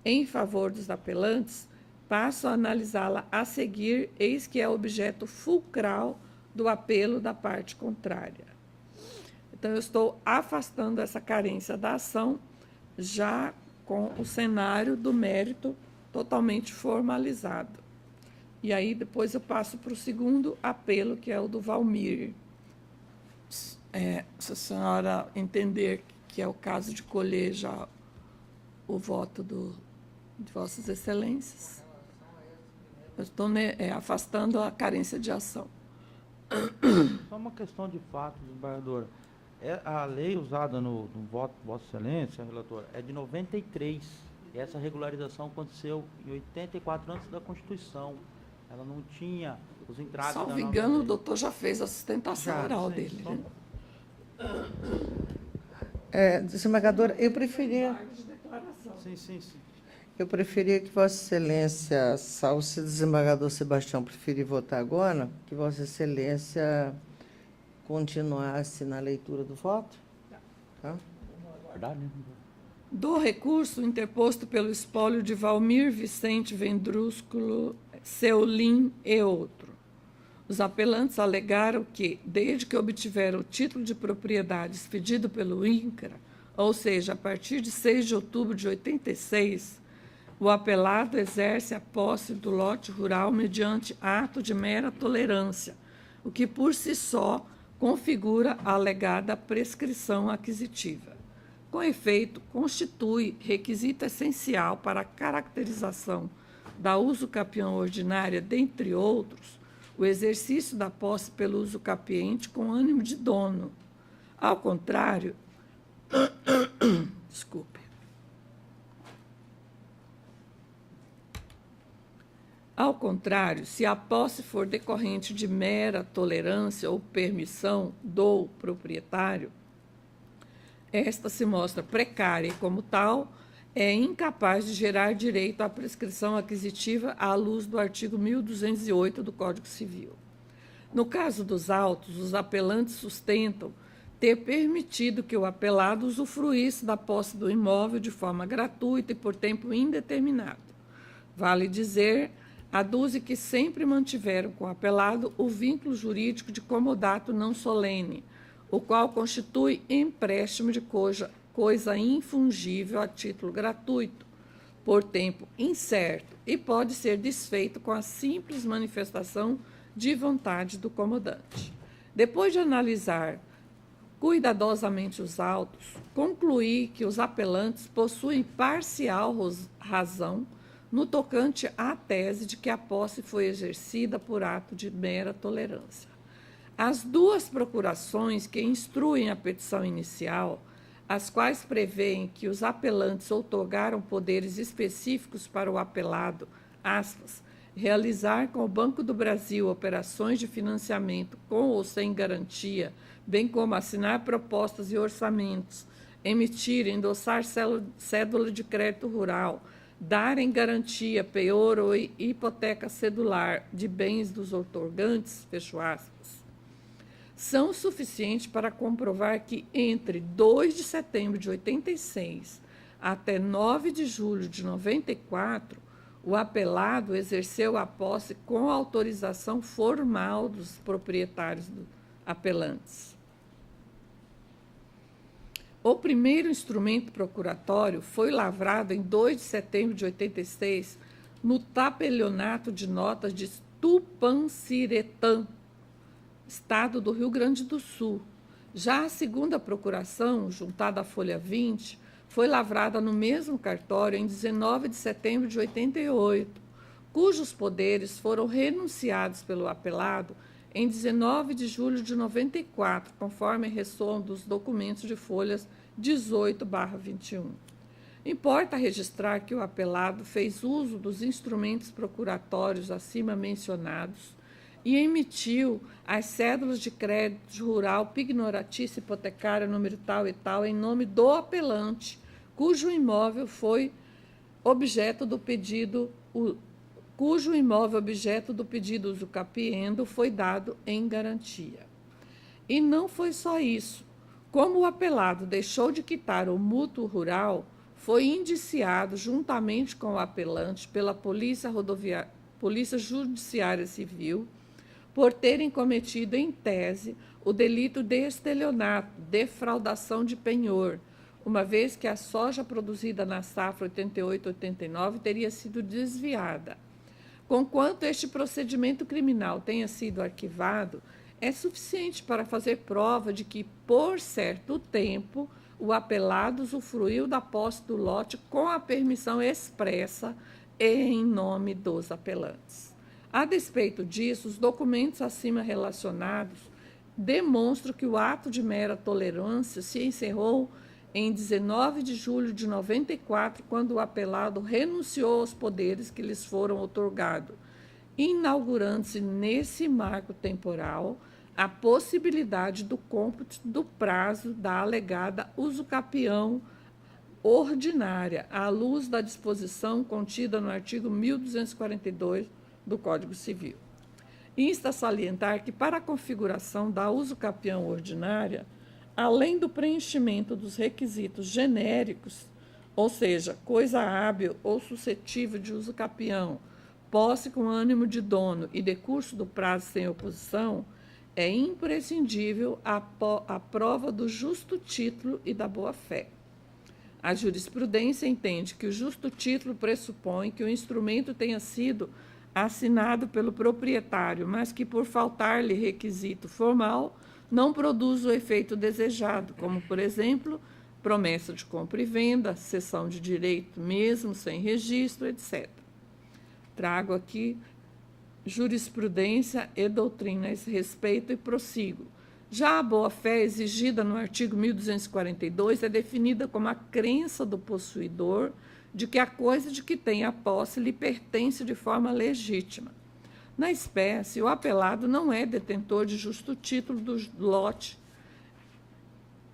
em favor dos apelantes, passo a analisá-la a seguir, eis que é objeto fulcral do apelo da parte contrária. Então, eu estou afastando essa carência da ação, já com o cenário do mérito totalmente formalizado. E aí, depois eu passo para o segundo apelo, que é o do Valmir. Se a senhora entender que é o caso de colher já o voto de Vossas Excelências, eu estou afastando a carência de ação. Só uma questão de fato, desembargadora. A lei usada no voto de Vossa Excelência, relatora, é de 93. E essa regularização aconteceu em 84, antes da Constituição. Ela não tinha os entraves da nova lei. Salvo engano, o doutor já fez a sustentação oral dele. Só... Né? Desembargadora, eu preferia Sim. que Vossa Excelência, salvo se o desembargador Sebastião preferir votar agora, que Vossa Excelência continuasse na leitura do voto. Tá? Guardar, né? Do recurso interposto pelo espólio de Valmir Vicente Vendrúsculo Seulin e outro. Os apelantes alegaram que, desde que obtiveram o título de propriedade expedido pelo INCRA, ou seja, a partir de 6 de outubro de 86, o apelado exerce a posse do lote rural mediante ato de mera tolerância, o que por si só configura a alegada prescrição aquisitiva. Com efeito, constitui requisito essencial para a caracterização da usucapião ordinária, dentre outros, o exercício da posse pelo usucapiente com ânimo de dono. Ao contrário, desculpe. Ao contrário, se a posse for decorrente de mera tolerância ou permissão do proprietário, esta se mostra precária e, como tal, é incapaz de gerar direito à prescrição aquisitiva à luz do artigo 1208 do Código Civil. No caso dos autos, os apelantes sustentam ter permitido que o apelado usufruísse da posse do imóvel de forma gratuita e por tempo indeterminado. Vale dizer, aduzem que sempre mantiveram com o apelado o vínculo jurídico de comodato não solene, o qual constitui empréstimo de coisa infungível a título gratuito, por tempo incerto, e pode ser desfeito com a simples manifestação de vontade do comodante. Depois de analisar cuidadosamente os autos, concluí que os apelantes possuem parcial razão no tocante à tese de que a posse foi exercida por ato de mera tolerância. As duas procurações que instruem a petição inicial, as quais prevêem que os apelantes outorgaram poderes específicos para o apelado, aspas, realizar com o Banco do Brasil operações de financiamento com ou sem garantia, bem como assinar propostas e orçamentos, emitir, endossar cédula de crédito rural, dar em garantia, penhor ou hipoteca cedular de bens dos outorgantes, fecho aspas, são suficientes para comprovar que entre 2 de setembro de 86 até 9 de julho de 94, o apelado exerceu a posse com autorização formal dos proprietários apelantes. O primeiro instrumento procuratório foi lavrado em 2 de setembro de 86 no tabelionato de notas de Tupanciretã, estado do Rio Grande do Sul. Já a segunda procuração, juntada à folha 20, foi lavrada no mesmo cartório em 19 de setembro de 88, cujos poderes foram renunciados pelo apelado em 19 de julho de 94, conforme ressoam dos documentos de folhas 18/21. Importa registrar que o apelado fez uso dos instrumentos procuratórios acima mencionados e emitiu as cédulas de crédito rural pignoratícia hipotecária número tal e tal em nome do apelante, cujo imóvel objeto do pedido usucapiendo foi dado em garantia. E não foi só isso. Como o apelado deixou de quitar o mútuo rural, foi indiciado juntamente com o apelante pela Polícia Judiciária Civil por terem cometido em tese o delito de estelionato, defraudação de penhor, uma vez que a soja produzida na safra 88-89 teria sido desviada. Conquanto este procedimento criminal tenha sido arquivado, é suficiente para fazer prova de que, por certo tempo, o apelado usufruiu da posse do lote com a permissão expressa e em nome dos apelantes. A despeito disso, os documentos acima relacionados demonstram que o ato de mera tolerância se encerrou em 19 de julho de 94, quando o apelado renunciou aos poderes que lhes foram outorgados, inaugurando-se nesse marco temporal a possibilidade do cômputo do prazo da alegada usucapião ordinária, à luz da disposição contida no artigo 1242 do Código Civil. Insta a salientar que, para a configuração da usucapião ordinária, além do preenchimento dos requisitos genéricos, ou seja, coisa hábil ou suscetível de usucapião, posse com ânimo de dono e decurso do prazo sem oposição, é imprescindível a prova do justo título e da boa-fé. A jurisprudência entende que o justo título pressupõe que o instrumento tenha sido assinado pelo proprietário, mas que, por faltar-lhe requisito formal, não produz o efeito desejado, como, por exemplo, promessa de compra e venda, cessão de direito mesmo sem registro, etc. Trago aqui jurisprudência e doutrina a esse respeito e prossigo. Já a boa-fé exigida no artigo 1242 é definida como a crença do possuidor de que a coisa de que tem a posse lhe pertence de forma legítima. Na espécie, o apelado não é detentor de justo título do lote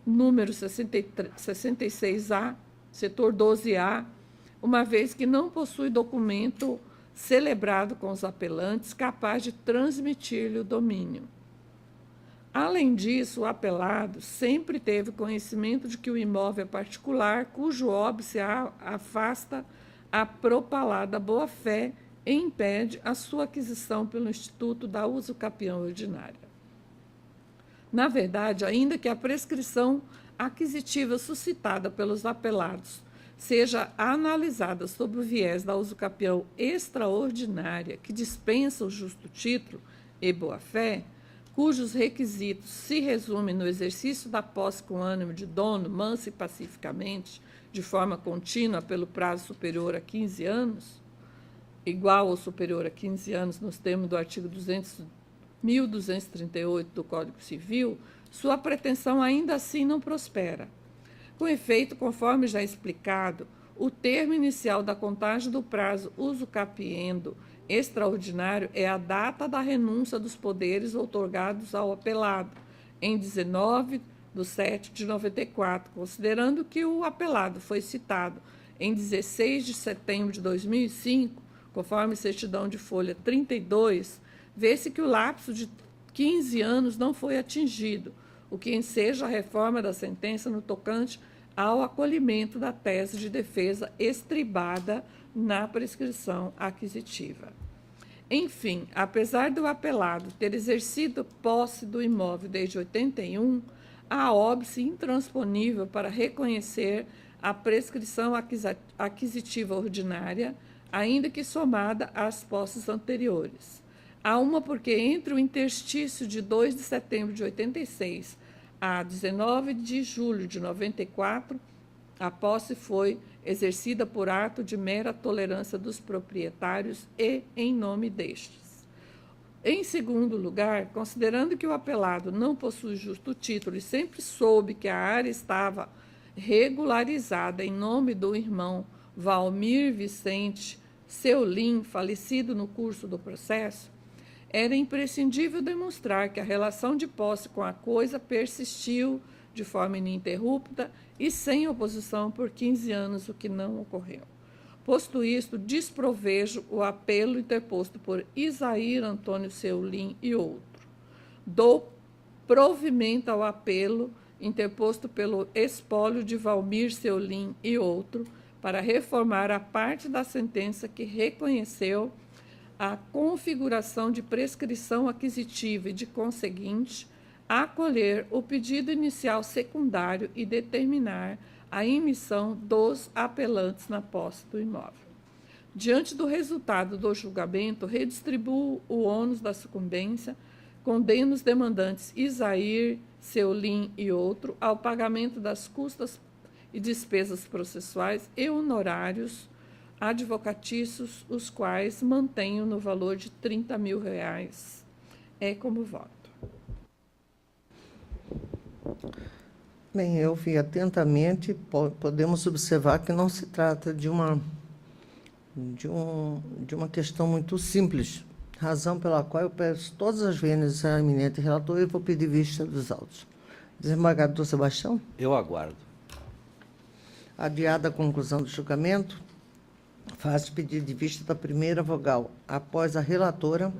número 66A, setor 12A, uma vez que não possui documento celebrado com os apelantes capaz de transmitir-lhe o domínio. Além disso, o apelado sempre teve conhecimento de que o imóvel é particular, cujo óbice afasta a propalada boa-fé e impede a sua aquisição pelo Instituto da Usucapião Ordinária. Na verdade, ainda que a prescrição aquisitiva suscitada pelos apelados seja analisada sob o viés da usucapião extraordinária, que dispensa o justo título e boa-fé, cujos requisitos se resumem no exercício da posse com ânimo de dono, mansa e pacificamente, de forma contínua pelo prazo superior a 15 anos, igual ou superior a 15 anos nos termos do artigo 1238 do Código Civil, sua pretensão ainda assim não prospera. Com efeito, conforme já explicado, o termo inicial da contagem do prazo usucapiendo extraordinário é a data da renúncia dos poderes outorgados ao apelado, em 19/7/94, considerando que o apelado foi citado em 16 de setembro de 2005, conforme certidão de folha 32, vê-se que o lapso de 15 anos não foi atingido, o que enseja a reforma da sentença no tocante ao acolhimento da tese de defesa estribada na prescrição aquisitiva. Enfim, apesar do apelado ter exercido posse do imóvel desde 81, há óbice intransponível para reconhecer a prescrição aquisitiva ordinária, ainda que somada às posses anteriores. Há uma porque entre o interstício de 2 de setembro de 86 a 19 de julho de 94, a posse foi exercida por ato de mera tolerância dos proprietários e em nome destes. Em segundo lugar, considerando que o apelado não possui justo título e sempre soube que a área estava regularizada em nome do irmão Valmir Vicente Seulin, falecido no curso do processo, era imprescindível demonstrar que a relação de posse com a coisa persistiu de forma ininterrupta e sem oposição por 15 anos, o que não ocorreu. Posto isto, desprovejo o apelo interposto por Isair Antônio Seulin e outro. Dou provimento ao apelo interposto pelo espólio de Valmir Seulin e outro para reformar a parte da sentença que reconheceu a configuração de prescrição aquisitiva e, de conseguinte, acolher o pedido inicial secundário e determinar a emissão dos apelantes na posse do imóvel. Diante do resultado do julgamento, redistribuo o ônus da sucumbência, condeno os demandantes Isair, Seulin e outro ao pagamento das custas e despesas processuais e honorários advocatícios, os quais mantenho no valor de R$30 mil. É como voto. Bem, eu vi atentamente, podemos observar que não se trata de uma questão muito simples, razão pela qual eu peço todas as vezes à eminente relator e vou pedir vista dos autos. Desembargador Sebastião? Eu aguardo. Adiada a conclusão do julgamento, faço pedido de vista da primeira vogal. Após a relatora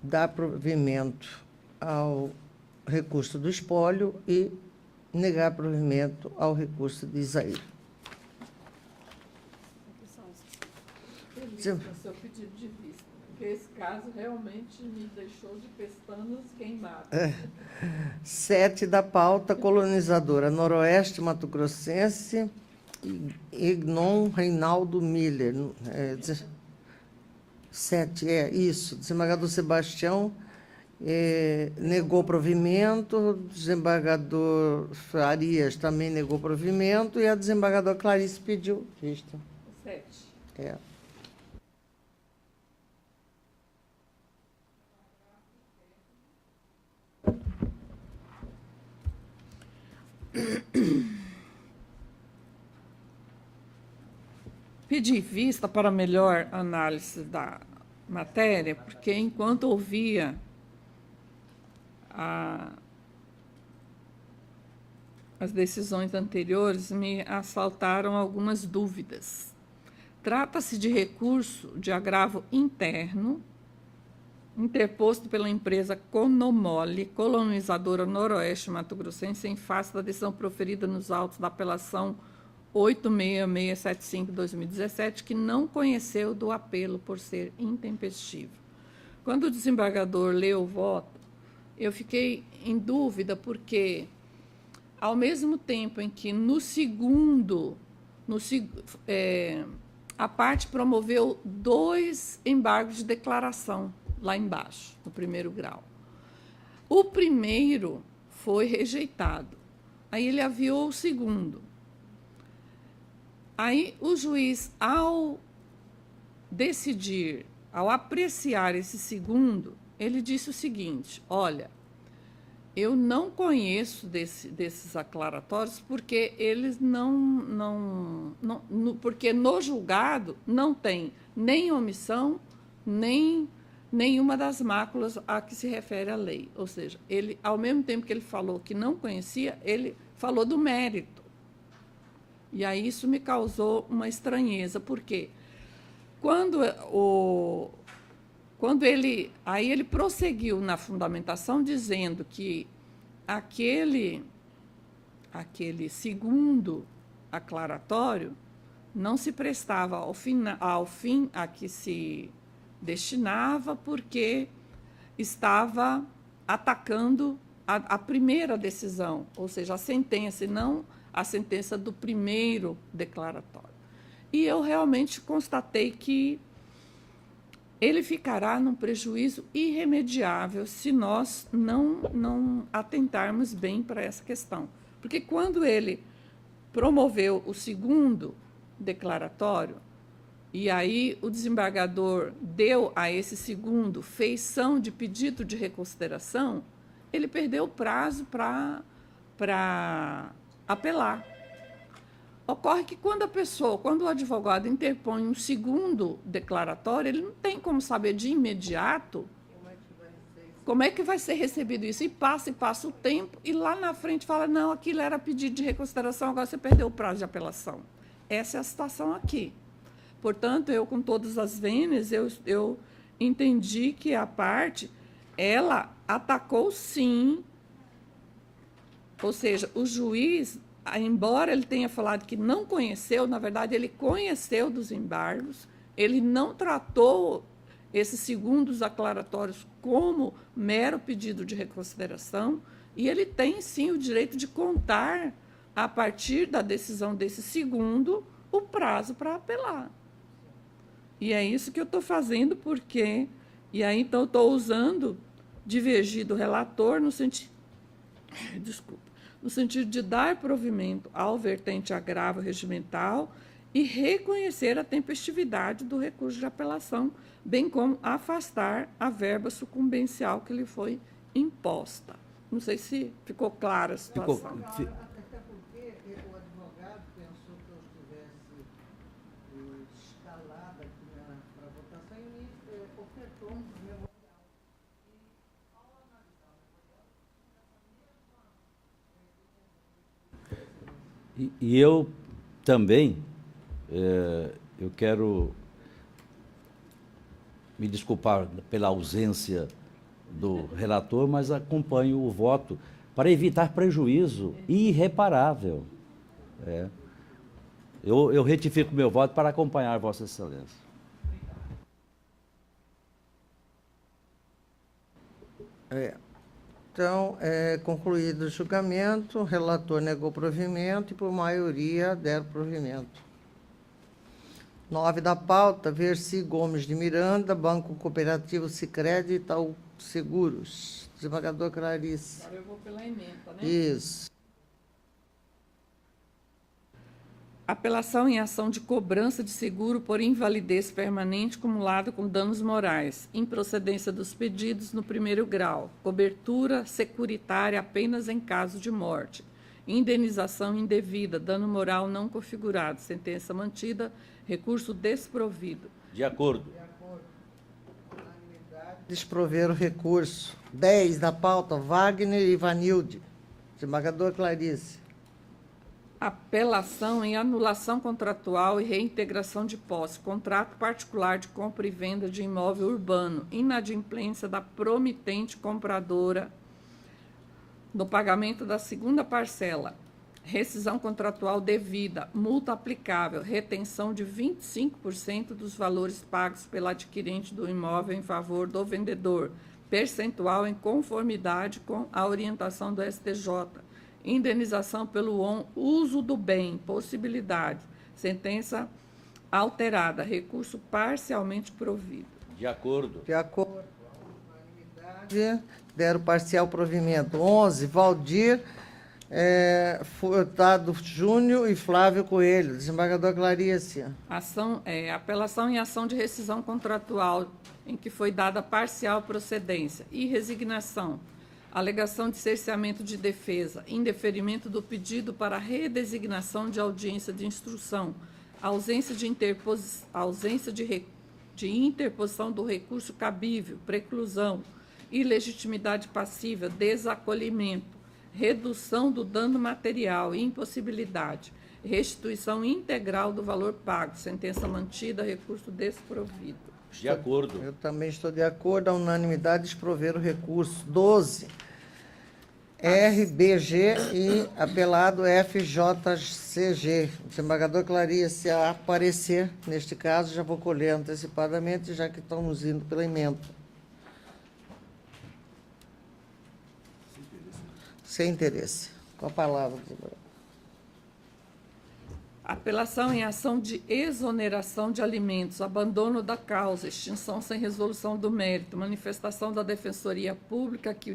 dar provimento ao recurso do espólio e negar provimento ao recurso de Isair. Seu pedido de vista, porque esse caso realmente me deixou de pestanas queimadas. 7 da pauta, colonizadora noroeste mato-grossense, Ignon Reinaldo Miller. 7, isso. Desembargador Sebastião negou provimento, desembargador Farias também negou provimento e a desembargadora Clarice pediu vista. 7. Pedi vista para melhor análise da matéria, porque enquanto ouvia as decisões anteriores, me assaltaram algumas dúvidas. Trata-se de recurso de agravo interno, interposto pela empresa Conomole, colonizadora noroeste mato-grossense, em face da decisão proferida nos autos da apelação 86675/2017, que não conheceu do apelo por ser intempestivo. Quando o desembargador leu o voto, eu fiquei em dúvida, porque, ao mesmo tempo em que a parte promoveu 2 embargos de declaração lá embaixo, no primeiro grau. O primeiro foi rejeitado. Aí ele aviou o segundo. Aí o juiz, ao decidir, ao apreciar esse segundo, ele disse o seguinte: olha, eu não conheço desses aclaratórios porque eles porque no julgado não tem nem omissão, nem nenhuma das máculas a que se refere a lei. Ou seja, ele, ao mesmo tempo que ele falou que não conhecia, ele falou do mérito. E aí isso me causou uma estranheza, porque quando ele prosseguiu na fundamentação dizendo que aquele segundo aclaratório não se prestava ao fim a que se destinava, porque estava atacando a primeira decisão, ou seja, a sentença, e não a sentença do primeiro declaratório. E eu realmente constatei que ele ficará num prejuízo irremediável se nós não atentarmos bem para essa questão. Porque quando ele promoveu o segundo declaratório, e aí o desembargador deu a esse segundo feição de pedido de reconsideração, ele perdeu o prazo para apelar. Ocorre que quando o advogado interpõe um segundo declaratório, ele não tem como saber de imediato como é que vai ser recebido isso. E passa o tempo, e lá na frente fala, não, aquilo era pedido de reconsideração, agora você perdeu o prazo de apelação. Essa é a situação aqui. Portanto, eu, com todas as vênias, eu entendi que a parte, ela atacou sim, ou seja, o juiz, embora ele tenha falado que não conheceu, na verdade, ele conheceu dos embargos, ele não tratou esses segundos aclaratórios como mero pedido de reconsideração, e ele tem, sim, o direito de contar, a partir da decisão desse segundo, o prazo para apelar. E é isso que eu estou fazendo, porque... E aí, então, eu estou usando, divergir do relator, no sentido de dar provimento ao vertente agravo regimental e reconhecer a tempestividade do recurso de apelação, bem como afastar a verba sucumbencial que lhe foi imposta. Não sei se ficou clara a situação. Até porque o advogado pensou que eu estivesse escalada aqui para a votação e me ofertou um memorial. E, ao analisar o memorial, E eu também, eu quero me desculpar pela ausência do relator, mas acompanho o voto para evitar prejuízo irreparável. Eu retifico meu voto para acompanhar Vossa Excelência. Então, concluído o julgamento, o relator negou provimento e, por maioria, deram provimento. 9 da pauta, Verci Gomes de Miranda, Banco Cooperativo Sicredi e Itaú Seguros. Desembargador Clarice. Agora eu vou pela emenda, né? Isso. Apelação em ação de cobrança de seguro por invalidez permanente acumulada com danos morais, improcedência dos pedidos no primeiro grau, cobertura securitária apenas em caso de morte, indenização indevida, dano moral não configurado, sentença mantida, recurso desprovido. De acordo. Desprover o recurso. 10 da pauta, Wagner e Ivanilde. Desembargador Clarice. Apelação em anulação contratual e reintegração de posse, contrato particular de compra e venda de imóvel urbano, inadimplência da promitente compradora no pagamento da segunda parcela, rescisão contratual devida, multa aplicável, retenção de 25% dos valores pagos pelo adquirente do imóvel em favor do vendedor, percentual em conformidade com a orientação do STJ, indenização pelo uso do bem, possibilidade, sentença alterada, recurso parcialmente provido. De acordo. De acordo. Deram parcial provimento. 11, Valdir Furtado Júnior e Flávio Coelho. Desembargador Clarice. Apelação em ação de rescisão contratual em que foi dada parcial procedência e resignação. Alegação de cerceamento de defesa, indeferimento do pedido para redesignação de audiência de instrução, ausência de interposição do recurso cabível, preclusão, ilegitimidade passiva, desacolhimento, redução do dano material, impossibilidade, restituição integral do valor pago. Sentença mantida, recurso desprovido. De acordo. Eu também estou de acordo. A unanimidade desprover o recurso. 12. RBG e apelado FJCG. Desembargador Clarice, se aparecer, neste caso, já vou colher antecipadamente, já que estamos indo pela emenda. Sem interesse. Com a palavra, desembargador. Apelação em ação de exoneração de alimentos, abandono da causa, extinção sem resolução do mérito, manifestação da Defensoria Pública que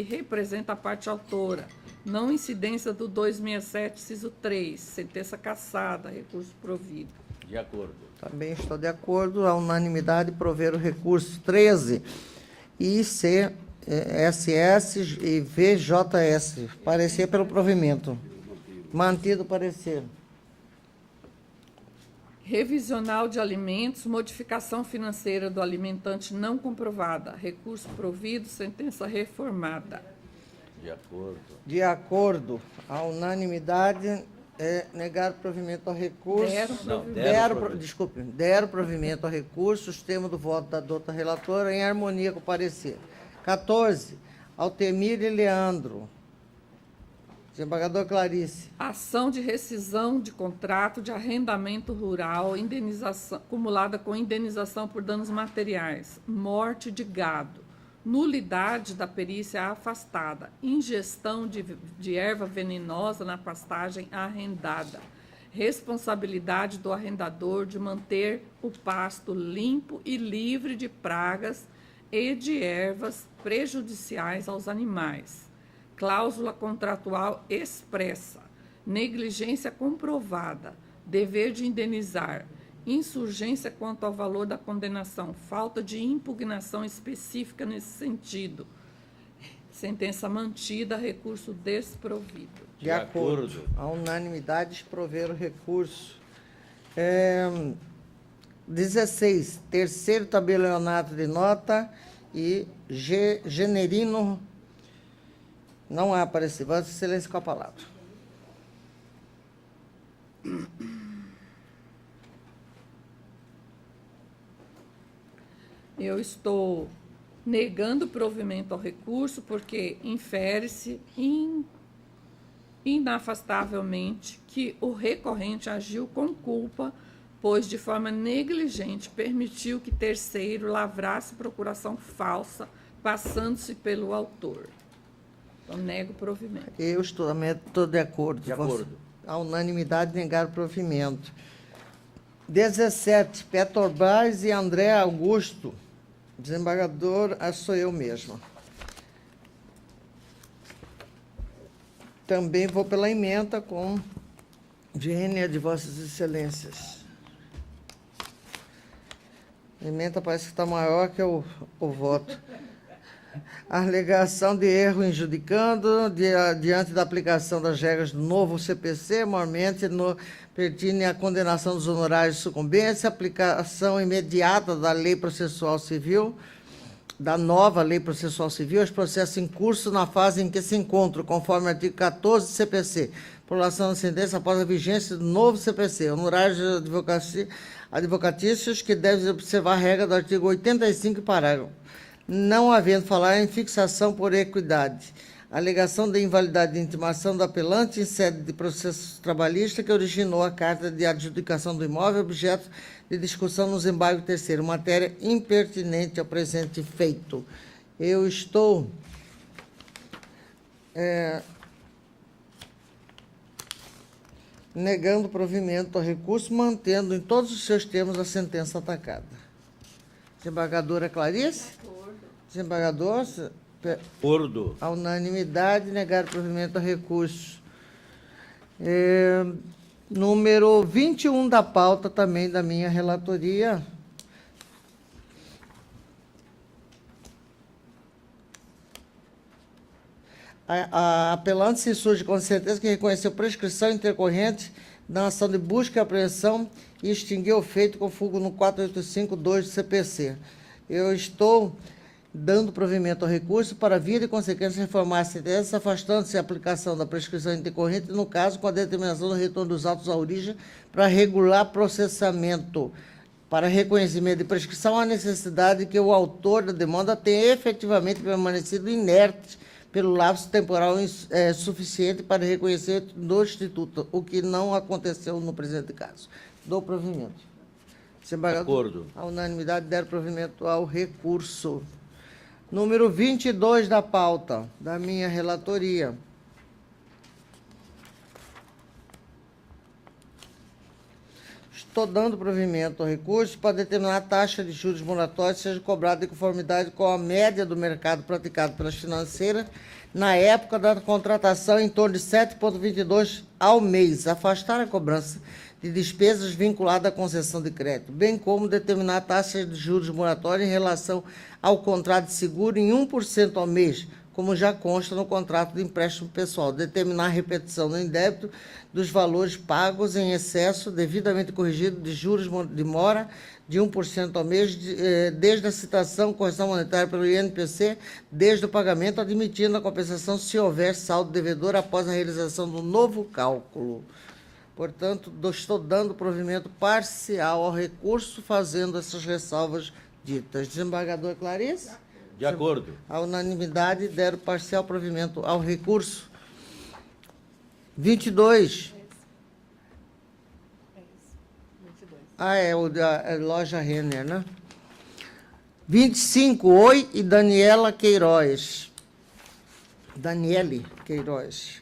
representa a parte autora, não incidência do 267, inciso 3, sentença cassada, recurso provido. De acordo. Também estou de acordo. A unanimidade prover o recurso 13, ICSS e VJS. Parecer pelo provimento. Mantido o parecer. Revisional de alimentos, modificação financeira do alimentante não comprovada, recurso provido, sentença reformada. De acordo. De acordo. A unanimidade é negar o provimento ao recurso. Deram provimento ao recurso, os termos do voto da douta relatora em harmonia com o parecer. 14. Altemir e Leandro. Desembargador Clarice. Ação de rescisão de contrato de arrendamento rural, indenização, acumulada com indenização por danos materiais, morte de gado, nulidade da perícia afastada, ingestão de erva venenosa na pastagem arrendada, responsabilidade do arrendador de manter o pasto limpo e livre de pragas e de ervas prejudiciais aos animais. Cláusula contratual expressa, negligência comprovada, dever de indenizar, insurgência quanto ao valor da condenação, falta de impugnação específica nesse sentido. Sentença mantida, recurso desprovido. De acordo. A unanimidade desprover o recurso. 16. Terceiro tabelionato de nota e Generino. Não há aparecido. Vossa Excelência, com a palavra. Eu estou negando o provimento ao recurso porque infere-se inafastavelmente que o recorrente agiu com culpa, pois de forma negligente permitiu que terceiro lavrasse procuração falsa, passando-se pelo autor. Então, nego o provimento. Eu estou de acordo. De acordo. A unanimidade negar o provimento. 17. Petrobras e André Augusto. Desembargador, sou eu mesma. Também vou pela emenda com vênia de Vossas Excelências. A emenda parece que está maior que o voto. A alegação de erro injudicando, diante da aplicação das regras do novo CPC, mormente pertine a condenação dos honorários de sucumbência, aplicação imediata da Lei Processual Civil, da nova Lei Processual Civil, aos processos em curso na fase em que se encontram, conforme o artigo 14 do CPC. Prolação da sentença após a vigência do novo CPC. Honorários advocatícios que devem observar a regra do artigo 85, parágrafo. Não havendo falar em fixação por equidade. Alegação de invalidade de intimação do apelante em sede de processo trabalhista que originou a carta de adjudicação do imóvel, objeto de discussão no desembargo terceiro, matéria impertinente ao presente feito. Eu estou negando o provimento ao recurso, mantendo em todos os seus termos a sentença atacada. Desembargadora Clarice? Desembargador? Acordo. A unanimidade, negar o provimento ao recurso. Número 21 da pauta, também da minha relatoria. A apelante se insurge com certeza que reconheceu prescrição intercorrente da ação de busca e apreensão e extinguiu o feito com fulgo no 485-2 do CPC. Eu estou dando provimento ao recurso para via de consequência reformar a sentença, afastando-se a aplicação da prescrição intercorrente, no caso, com a determinação do retorno dos autos à origem para regular processamento. Para reconhecimento de prescrição, há necessidade que o autor da demanda tenha efetivamente permanecido inerte pelo lapso temporal suficiente para reconhecimento do Instituto, o que não aconteceu no presente caso. Dou provimento. Desembargador, acordo. a unanimidade der provimento ao recurso. Número 22 da pauta, da minha relatoria. Estou dando provimento ao recurso para determinar a taxa de juros moratórios seja cobrada em conformidade com a média do mercado praticado pelas financeiras na época da contratação, em torno de 7,22 ao mês. Afastar a cobrança de despesas vinculadas à concessão de crédito, bem como determinar a taxa de juros moratória em relação ao contrato de seguro em 1% ao mês, como já consta no contrato de empréstimo pessoal. Determinar a repetição do indébito dos valores pagos em excesso, devidamente corrigido, de juros de mora de 1% ao mês, desde a citação correção monetária pelo INPC, desde o pagamento, admitindo a compensação se houver saldo devedor após a realização do novo cálculo. Portanto, estou dando provimento parcial ao recurso, fazendo essas ressalvas ditas. Desembargador Clarice? De acordo. A unanimidade der parcial provimento ao recurso. 22. É o da loja Renner, né? 25, Oi e Daniela Queiroz. Daniele Queiroz.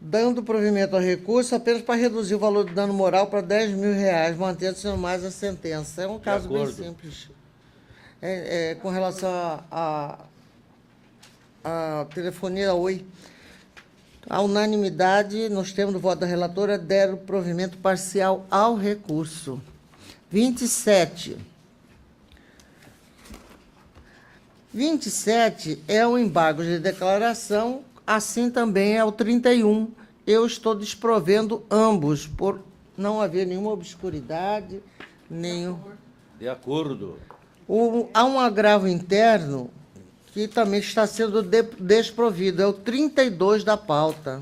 Dando provimento ao recurso apenas para reduzir o valor do dano moral para R$10.000, mantendo-se no mais a sentença. É um caso bem simples. Com relação à telefonia Oi. A unanimidade, nos termos do voto da relatora, deram provimento parcial ao recurso. 27. 27 é o embargo de declaração, assim também é o 31. Eu estou desprovendo ambos, por não haver nenhuma obscuridade, nenhum... De acordo. Há um agravo interno que também está sendo desprovido, é o 32 da pauta.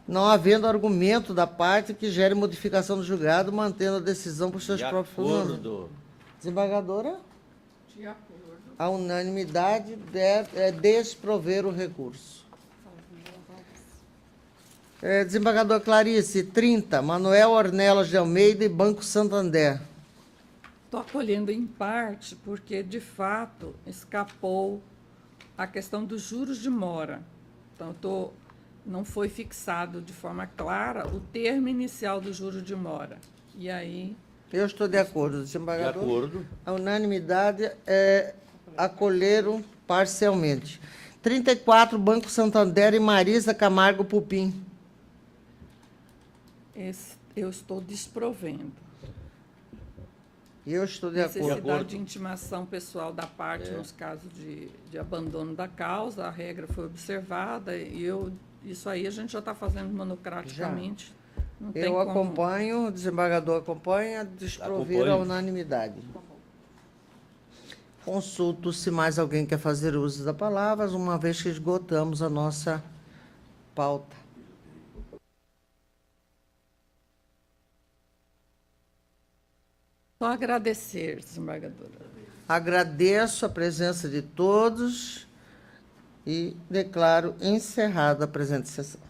Não havendo argumento da parte que gere modificação do julgado, mantendo a decisão por seus próprios fundamentos. De acordo. Desembargadora? De acordo. A unanimidade é desprover o recurso. Desembargador Clarice, 30, Manuel Ornelas de Almeida e Banco Santander. Estou acolhendo em parte porque, de fato, escapou a questão dos juros de mora. Então, não foi fixado de forma clara o termo inicial do juro de mora. E aí... Eu estou de acordo, De desembargador. acordo. A unanimidade acolheram parcialmente. 34, Banco Santander e Marisa Camargo Pupim. Eu estou desprovendo. Eu estou de acordo. Necessidade de intimação pessoal da parte nos casos de abandono da causa, a regra foi observada e isso aí a gente já está fazendo monocraticamente. Não tem Eu como. acompanho, o desembargador acompanha, desprover a unanimidade. Consulto se mais alguém quer fazer uso da palavra, uma vez que esgotamos a nossa pauta. Só agradecer, desembargadora. Agradeço a presença de todos e declaro encerrada a presente sessão.